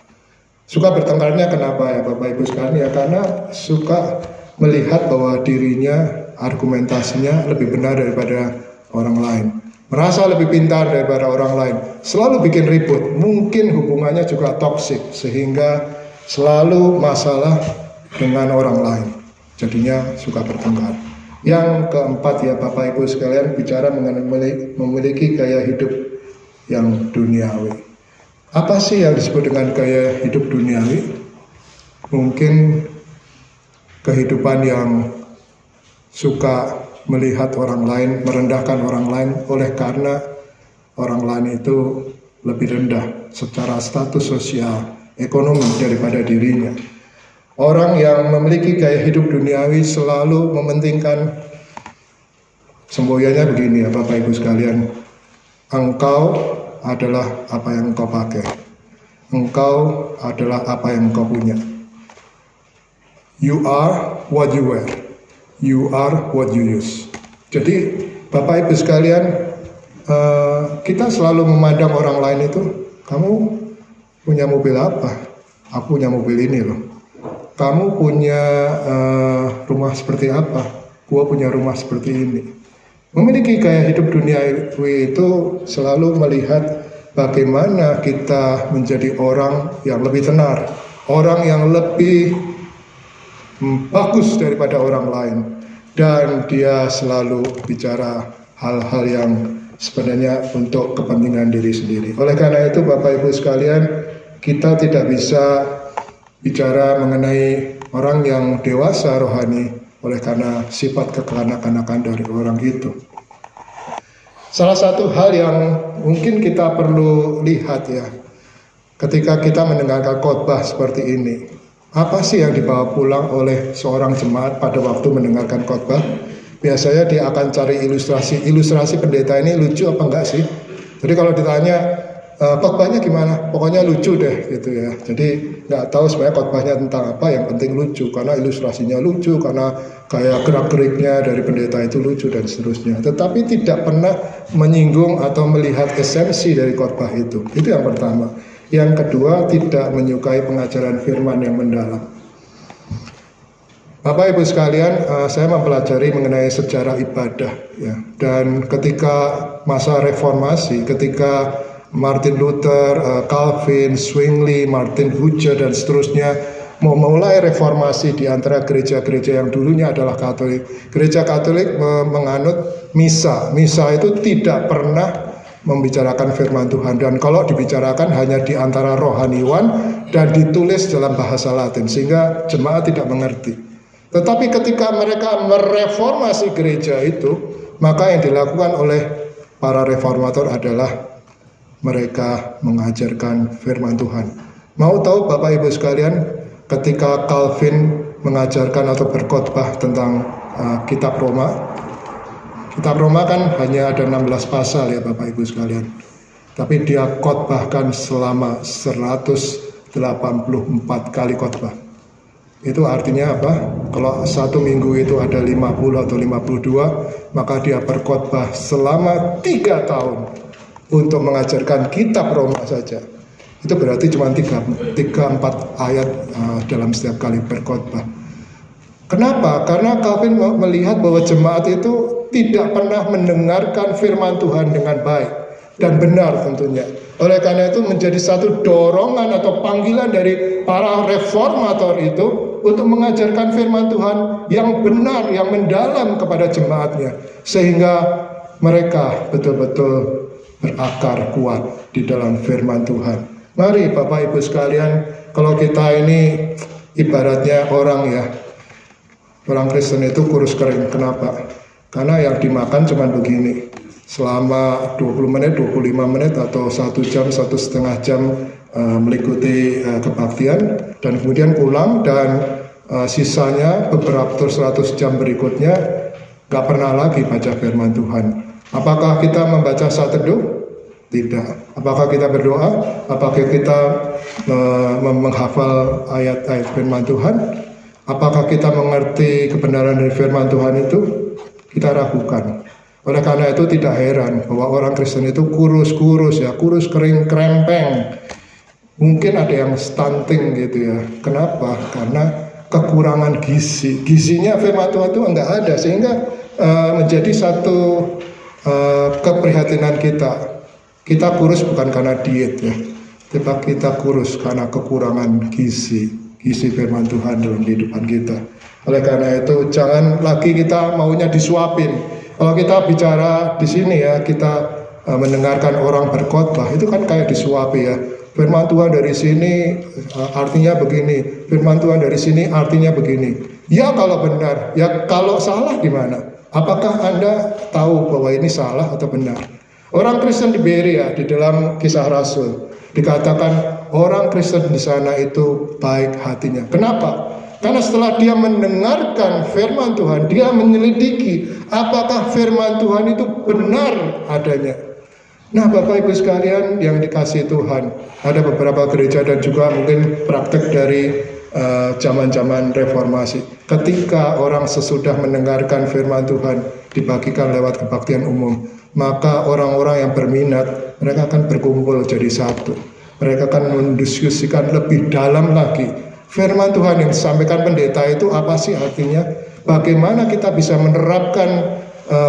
Suka bertengkarnya kenapa ya Bapak Ibu sekalian? Ya karena suka melihat bahwa dirinya, argumentasinya lebih benar daripada orang lain. Merasa lebih pintar daripada orang lain. Selalu bikin ribut. Mungkin hubungannya juga toksik sehingga selalu masalah dengan orang lain. Jadinya suka bertengkar. Yang keempat ya Bapak Ibu sekalian, bicara mengenai memiliki gaya hidup yang duniawi. Apa sih yang disebut dengan gaya hidup duniawi? Mungkin kehidupan yang suka melihat orang lain, merendahkan orang lain oleh karena orang lain itu lebih rendah secara status sosial, ekonomi daripada dirinya. Orang yang memiliki gaya hidup duniawi selalu mementingkan, semboyannya begini ya Bapak Ibu sekalian, engkau adalah apa yang engkau pakai, engkau adalah apa yang engkau punya. You are what you wear, you are what you use. Jadi Bapak Ibu sekalian, kita selalu memandang orang lain itu, kamu punya mobil apa? Aku punya mobil ini loh. Kamu punya rumah seperti apa? Gua punya rumah seperti ini. Memiliki gaya hidup duniawi itu selalu melihat bagaimana kita menjadi orang yang lebih tenar, orang yang lebih bagus daripada orang lain, dan dia selalu bicara hal-hal yang sebenarnya untuk kepentingan diri sendiri. Oleh karena itu Bapak Ibu sekalian, kita tidak bisa bicara mengenai orang yang dewasa rohani oleh karena sifat kekanak-kanakan dari orang itu. Salah satu hal yang mungkin kita perlu lihat ya, ketika kita mendengarkan khotbah seperti ini, apa sih yang dibawa pulang oleh seorang jemaat pada waktu mendengarkan khotbah? Biasanya dia akan cari ilustrasi pendeta ini lucu apa enggak sih? Jadi kalau ditanya khotbahnya gimana? Pokoknya lucu deh gitu ya. Jadi nggak tahu sebenarnya khotbahnya tentang apa, yang penting lucu karena ilustrasinya lucu, karena kayak gerak-geriknya dari pendeta itu lucu dan seterusnya. Tetapi tidak pernah menyinggung atau melihat esensi dari khotbah itu. Itu yang pertama. Yang kedua, tidak menyukai pengajaran firman yang mendalam. Bapak Ibu sekalian, saya mempelajari mengenai sejarah ibadah, ya. Dan ketika masa reformasi, ketika Martin Luther, Calvin, Zwingli, Martin Luther dan seterusnya memulai reformasi di antara gereja-gereja yang dulunya adalah Katolik. Gereja Katolik menganut misa. Misa itu tidak pernah membicarakan firman Tuhan, dan kalau dibicarakan hanya di antara rohaniwan dan ditulis dalam bahasa Latin sehingga jemaat tidak mengerti. Tetapi ketika mereka mereformasi gereja itu, maka yang dilakukan oleh para reformator adalah mereka mengajarkan firman Tuhan. Mau tahu Bapak Ibu sekalian, ketika Calvin mengajarkan atau berkhotbah tentang kitab Roma. Kitab Roma kan hanya ada 16 pasal ya Bapak Ibu sekalian. Tapi dia khotbahkan selama 184 kali khotbah. Itu artinya apa? Kalau satu minggu itu ada 50 atau 52, maka dia berkhotbah selama 3 tahun untuk mengajarkan kitab Roma saja. Itu berarti cuma 3-4 ayat dalam setiap kali berkhotbah. Kenapa? Karena Calvin melihat bahwa jemaat itu tidak pernah mendengarkan firman Tuhan dengan baik dan benar tentunya. Oleh karena itu menjadi satu dorongan atau panggilan dari para reformator itu untuk mengajarkan firman Tuhan yang benar, yang mendalam kepada jemaatnya, sehingga mereka betul-betul berakar kuat di dalam firman Tuhan. Mari Bapak Ibu sekalian, kalau kita ini ibaratnya orang Kristen itu kurus kering. Kenapa? Karena yang dimakan cuma begini, selama 20 menit, 25 menit atau 1 jam, 1,5 jam mengikuti kebaktian, dan kemudian pulang, dan sisanya beberapa 100 jam berikutnya gak pernah lagi baca firman Tuhan. Apakah kita membaca saat teduh? Tidak. Apakah kita berdoa? Apakah kita menghafal ayat-ayat firman Tuhan? Apakah kita mengerti kebenaran dari firman Tuhan itu? Kita ragukan. Oleh karena itu tidak heran bahwa orang Kristen itu kurus kering krempeng. Mungkin ada yang stunting gitu ya. Kenapa? Karena kekurangan gizi. Gizinya firman Tuhan itu enggak ada, sehingga menjadi satu keprihatinan kita. Kita kurus bukan karena diet ya, tetapi kita kurus karena kekurangan gizi firman Tuhan dalam kehidupan kita. Oleh karena itu jangan lagi kita maunya disuapin. Kalau kita bicara di sini ya, kita mendengarkan orang berkhotbah itu kan kayak disuapi ya. Firman Tuhan dari sini artinya begini, firman Tuhan dari sini artinya begini. Ya kalau benar, ya kalau salah gimana? Apakah Anda tahu bahwa ini salah atau benar? Orang Kristen di Berea di dalam Kisah Rasul dikatakan orang Kristen di sana itu baik hatinya. Kenapa? Karena setelah dia mendengarkan firman Tuhan, dia menyelidiki apakah firman Tuhan itu benar adanya. Nah Bapak Ibu sekalian yang dikasihi Tuhan, ada beberapa gereja dan juga mungkin praktek dari zaman-zaman reformasi. Ketika orang sesudah mendengarkan firman Tuhan dibagikan lewat kebaktian umum, maka orang-orang yang berminat, mereka akan berkumpul jadi satu. Mereka akan mendiskusikan lebih dalam lagi firman Tuhan yang disampaikan pendeta itu apa sih artinya, bagaimana kita bisa menerapkan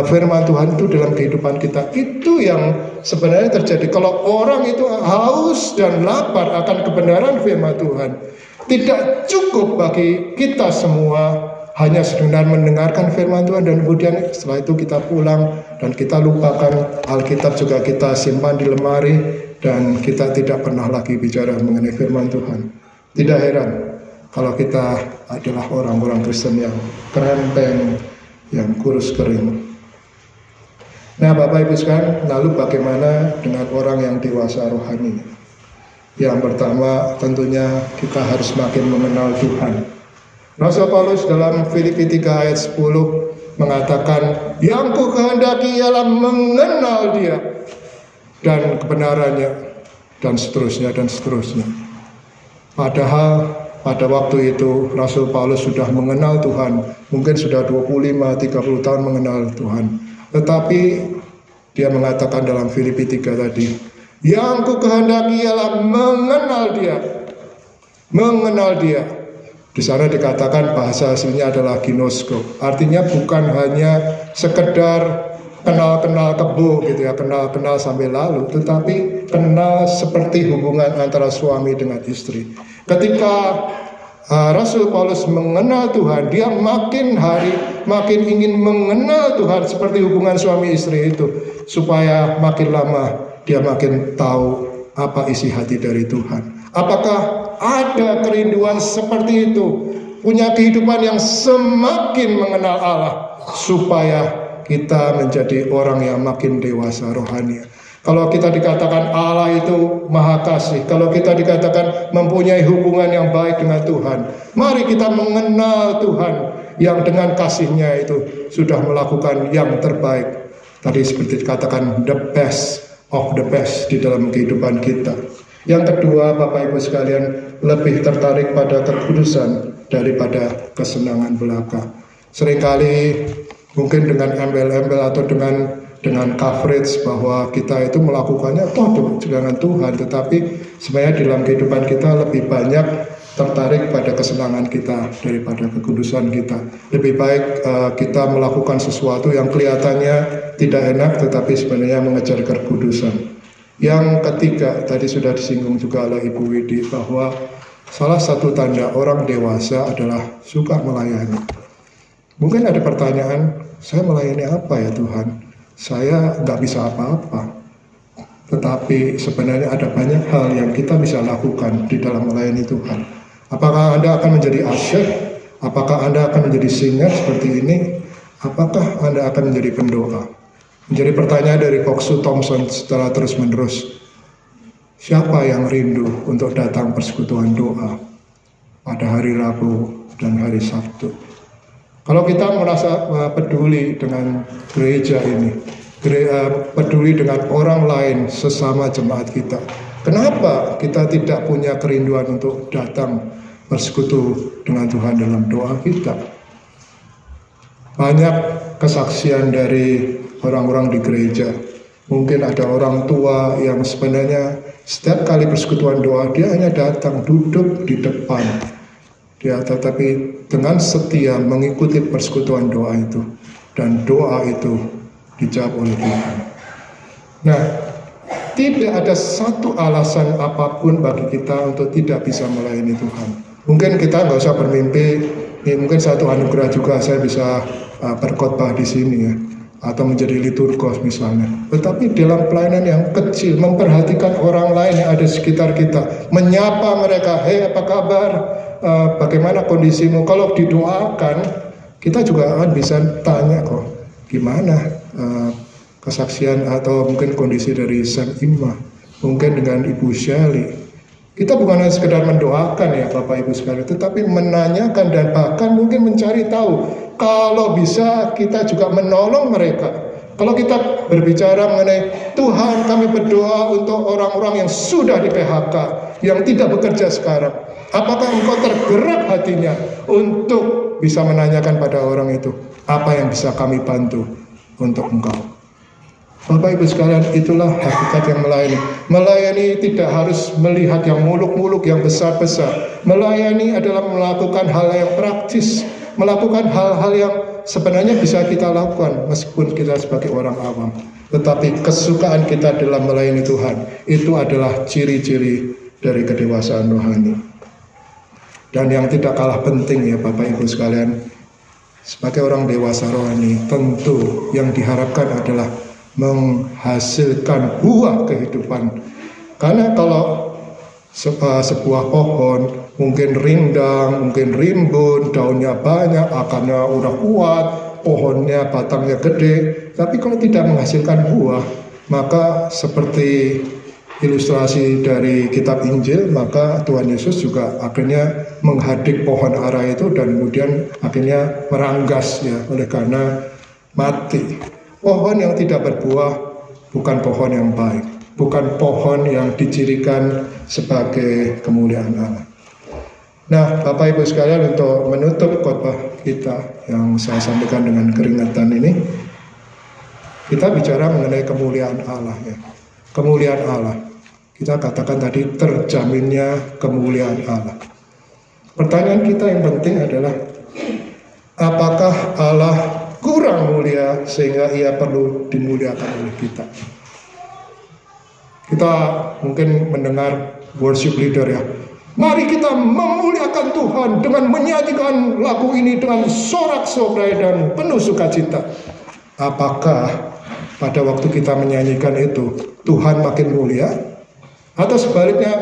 firman Tuhan itu dalam kehidupan kita. Itu yang sebenarnya terjadi. Kalau orang itu haus dan lapar akan kebenaran firman Tuhan, tidak cukup bagi kita semua hanya sekedar mendengarkan firman Tuhan dan kemudian setelah itu kita pulang dan kita lupakan. Alkitab juga kita simpan di lemari dan kita tidak pernah lagi bicara mengenai firman Tuhan. Tidak heran kalau kita adalah orang-orang Kristen yang kerempeng, yang kurus kering. Nah Bapak Ibu sekalian, lalu bagaimana dengan orang yang dewasa rohani? Yang pertama tentunya kita harus makin mengenal Tuhan. Rasul Paulus dalam Filipi 3 ayat 10 mengatakan, yang ku kehendaki ialah mengenal Dia dan kebenarannya, dan seterusnya dan seterusnya. Padahal pada waktu itu Rasul Paulus sudah mengenal Tuhan, mungkin sudah 25-30 tahun mengenal Tuhan. Tetapi dia mengatakan dalam Filipi 3 tadi, yang ku kehendaki ialah mengenal Dia. Mengenal Dia. Di sana dikatakan bahasa aslinya adalah ginosko. Artinya bukan hanya sekedar kenal-kenal kebo gitu ya, kenal-kenal sampai lalu, tetapi kenal seperti hubungan antara suami dengan istri. Ketika Rasul Paulus mengenal Tuhan, dia makin hari makin ingin mengenal Tuhan seperti hubungan suami istri itu, supaya makin lama dia makin tahu apa isi hati dari Tuhan. Apakah ada kerinduan seperti itu, punya kehidupan yang semakin mengenal Allah, supaya kita menjadi orang yang makin dewasa rohani. Kalau kita dikatakan Allah itu maha kasih, kalau kita dikatakan mempunyai hubungan yang baik dengan Tuhan, mari kita mengenal Tuhan yang dengan kasihnya itu sudah melakukan yang terbaik. Tadi seperti dikatakan the best of the best di dalam kehidupan kita. Yang kedua, Bapak Ibu sekalian, lebih tertarik pada kekudusan daripada kesenangan belaka. Seringkali mungkin dengan embel-embel atau dengan coverage bahwa kita itu melakukannya dengan Tuhan, tetapi sebenarnya dalam kehidupan kita lebih banyak tertarik pada kesenangan kita daripada kekudusan kita. Lebih baik kita melakukan sesuatu yang kelihatannya tidak enak, tetapi sebenarnya mengejar kekudusan. Yang ketiga, tadi sudah disinggung juga oleh Ibu Widi, bahwa salah satu tanda orang dewasa adalah suka melayani. Mungkin ada pertanyaan, saya melayani apa ya Tuhan? Saya nggak bisa apa-apa. Tetapi sebenarnya ada banyak hal yang kita bisa lakukan di dalam melayani Tuhan. Apakah Anda akan menjadi asyik? Apakah Anda akan menjadi singer seperti ini? Apakah Anda akan menjadi pendoa? Menjadi pertanyaan dari Boksu Thompson setelah terus-menerus. Siapa yang rindu untuk datang persekutuan doa pada hari Rabu dan hari Sabtu? Kalau kita merasa peduli dengan gereja ini, peduli dengan orang lain sesama jemaat kita, kenapa kita tidak punya kerinduan untuk datang bersekutu dengan Tuhan dalam doa kita? Banyak kesaksian dari orang-orang di gereja. Mungkin ada orang tua yang sebenarnya setiap kali persekutuan doa dia hanya datang duduk di depan. Dia tetapi dengan setia mengikuti persekutuan doa itu, dan doa itu dijawab oleh Tuhan. Nah, tidak ada satu alasan apapun bagi kita untuk tidak bisa melayani Tuhan. Mungkin kita nggak usah bermimpi, mungkin satu anugerah juga saya bisa berkhotbah di sini ya, atau menjadi liturgos misalnya. Tetapi dalam pelayanan yang kecil, memperhatikan orang lain yang ada di sekitar kita, menyapa mereka, hei apa kabar, bagaimana kondisimu. Kalau didoakan, kita juga akan bisa tanya kok, gimana kesaksian atau mungkin kondisi dari Sam Imah, mungkin dengan Ibu Shelly. Kita bukan hanya sekedar mendoakan ya Bapak Ibu sekalian, tetapi menanyakan dan bahkan mungkin mencari tahu. Kalau bisa kita juga menolong mereka. Kalau kita berbicara mengenai Tuhan, kami berdoa untuk orang-orang yang sudah di PHK, yang tidak bekerja sekarang. Apakah engkau tergerak hatinya untuk bisa menanyakan pada orang itu, apa yang bisa kami bantu untuk engkau? Bapak Ibu sekalian, itulah hakikat yang melayani. Melayani tidak harus melihat yang muluk-muluk, yang besar-besar. Melayani adalah melakukan hal yang praktis, melakukan hal-hal yang sebenarnya bisa kita lakukan meskipun kita sebagai orang awam. Tetapi kesukaan kita dalam melayani Tuhan, itu adalah ciri-ciri dari kedewasaan rohani. Dan yang tidak kalah penting ya Bapak Ibu sekalian, sebagai orang dewasa rohani, tentu yang diharapkan adalah menghasilkan buah kehidupan. Karena kalau sebuah pohon mungkin rindang, mungkin rimbun, daunnya banyak, akarnya udah kuat, pohonnya batangnya gede, tapi kalau tidak menghasilkan buah, maka seperti ilustrasi dari kitab Injil, maka Tuhan Yesus juga akhirnya menghadik pohon ara itu dan kemudian akhirnya meranggas ya, oleh karena mati. Pohon yang tidak berbuah bukan pohon yang baik, bukan pohon yang dicirikan sebagai kemuliaan Allah. Nah, Bapak Ibu sekalian, untuk menutup khotbah kita yang saya sampaikan dengan keringatan ini, kita bicara mengenai kemuliaan Allah ya. Kemuliaan Allah. Kita katakan tadi terjaminnya kemuliaan Allah. Pertanyaan kita yang penting adalah, apakah Allah kurang mulia sehingga ia perlu dimuliakan oleh kita? Kita mungkin mendengar worship leader ya, mari kita memuliakan Tuhan dengan menyanyikan lagu ini dengan sorak-sorai dan penuh sukacita. Apakah pada waktu kita menyanyikan itu Tuhan makin mulia? Atau sebaliknya,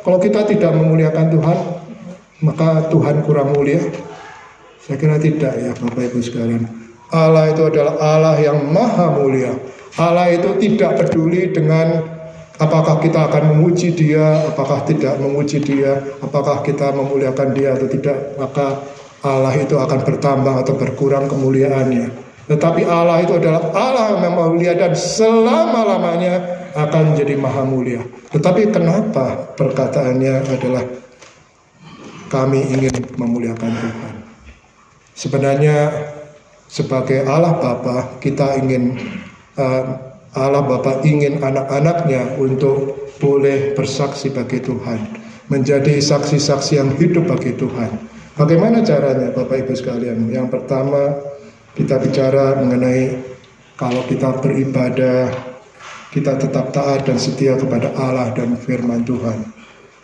kalau kita tidak memuliakan Tuhan, maka Tuhan kurang mulia? Saya kira tidak ya Bapak Ibu sekalian. Allah itu adalah Allah yang maha mulia. Allah itu tidak peduli dengan apakah kita akan memuji Dia, apakah tidak memuji Dia, apakah kita memuliakan Dia atau tidak, maka Allah itu akan bertambah atau berkurang kemuliaannya. Tetapi Allah itu adalah Allah yang mulia dan selama-lamanya akan menjadi maha mulia. Tetapi kenapa perkataannya adalah kami ingin memuliakan Tuhan? Sebenarnya sebagai Allah Bapa, kita ingin Allah Bapa ingin anak-anaknya untuk boleh bersaksi bagi Tuhan, menjadi saksi-saksi yang hidup bagi Tuhan. Bagaimana caranya Bapak Ibu sekalian? Yang pertama, kita bicara mengenai kalau kita beribadah, kita tetap taat dan setia kepada Allah dan firman Tuhan.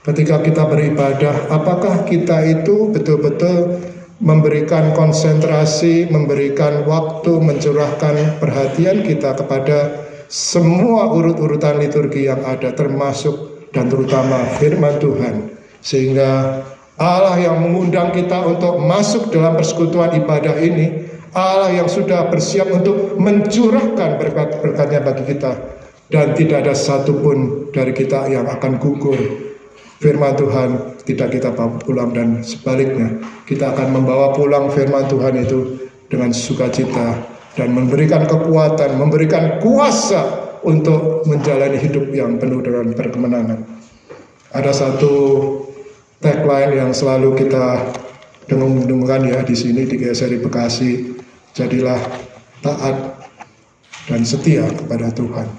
Ketika kita beribadah, apakah kita itu betul-betul memberikan konsentrasi, memberikan waktu, mencurahkan perhatian kita kepada semua urut-urutan liturgi yang ada, termasuk dan terutama firman Tuhan, sehingga Allah yang mengundang kita untuk masuk dalam persekutuan ibadah ini, Allah yang sudah bersiap untuk mencurahkan berkat-berkatnya bagi kita, dan tidak ada satupun dari kita yang akan gugur. Firman Tuhan tidak kita bawa pulang, dan sebaliknya kita akan membawa pulang firman Tuhan itu dengan sukacita dan memberikan kekuatan, memberikan kuasa untuk menjalani hidup yang penuh dengan berkemenangan. Ada satu tagline yang selalu kita dengung-dengungkan ya di sini di GSRI Bekasi, jadilah taat dan setia kepada Tuhan.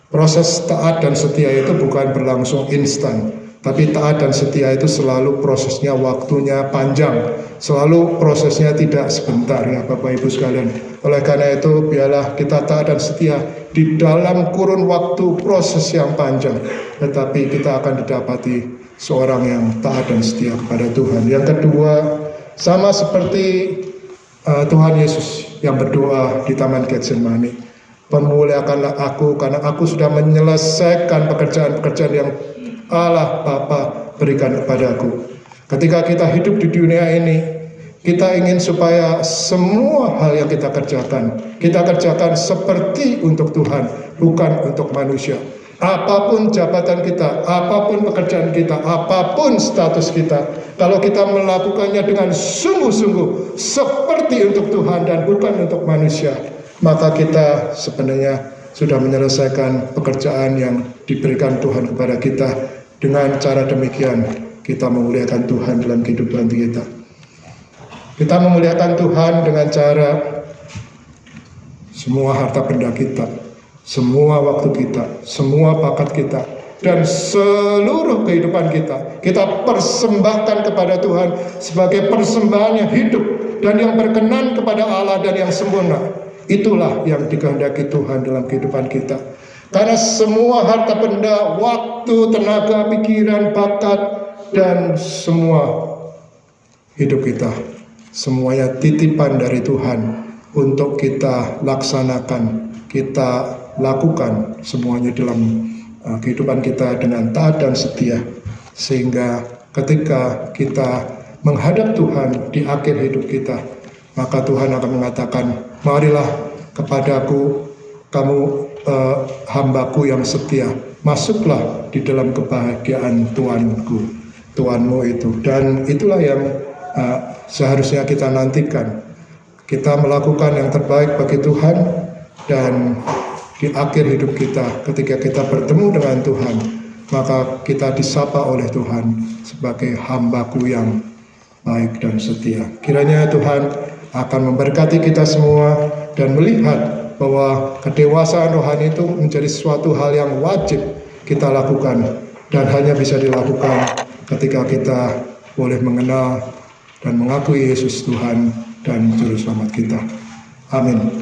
Proses taat dan setia itu bukan berlangsung instan, tapi taat dan setia itu selalu prosesnya, waktunya panjang, selalu prosesnya tidak sebentar ya Bapak Ibu sekalian. Oleh karena itu biarlah kita taat dan setia di dalam kurun waktu proses yang panjang, tetapi kita akan didapati seorang yang taat dan setia kepada Tuhan. Yang kedua, sama seperti Tuhan Yesus yang berdoa di Taman Getsemani, permuliakanlah aku karena aku sudah menyelesaikan pekerjaan-pekerjaan yang Allah Bapa berikan kepadaku. Ketika kita hidup di dunia ini, kita ingin supaya semua hal yang kita kerjakan seperti untuk Tuhan, bukan untuk manusia. Apapun jabatan kita, apapun pekerjaan kita, apapun status kita, kalau kita melakukannya dengan sungguh-sungguh seperti untuk Tuhan dan bukan untuk manusia, maka kita sebenarnya sudah menyelesaikan pekerjaan yang diberikan Tuhan kepada kita. Dengan cara demikian kita memuliakan Tuhan dalam kehidupan kita. Kita memuliakan Tuhan dengan cara semua harta benda kita, semua waktu kita, semua bakat kita, dan seluruh kehidupan kita persembahkan kepada Tuhan sebagai persembahan yang hidup dan yang berkenan kepada Allah dan yang sempurna. Itulah yang dikehendaki Tuhan dalam kehidupan kita. Karena semua harta benda, waktu, tenaga, pikiran, bakat, dan semua hidup kita, semuanya titipan dari Tuhan untuk kita laksanakan, kita lakukan semuanya dalam kehidupan kita dengan taat dan setia. Sehingga ketika kita menghadap Tuhan di akhir hidup kita, maka Tuhan akan mengatakan, marilah kepadaku kamu hambaku yang setia, masuklah di dalam kebahagiaan Tuhanmu itu. Dan itulah yang seharusnya kita nantikan. Kita melakukan yang terbaik bagi Tuhan, dan di akhir hidup kita, ketika kita bertemu dengan Tuhan, maka kita disapa oleh Tuhan sebagai hambaku yang baik dan setia. Kiranya Tuhan akan memberkati kita semua dan melihat bahwa kedewasaan rohani itu menjadi suatu hal yang wajib kita lakukan, dan hanya bisa dilakukan ketika kita boleh mengenal dan mengakui Yesus Tuhan dan Juru Selamat kita. Amin.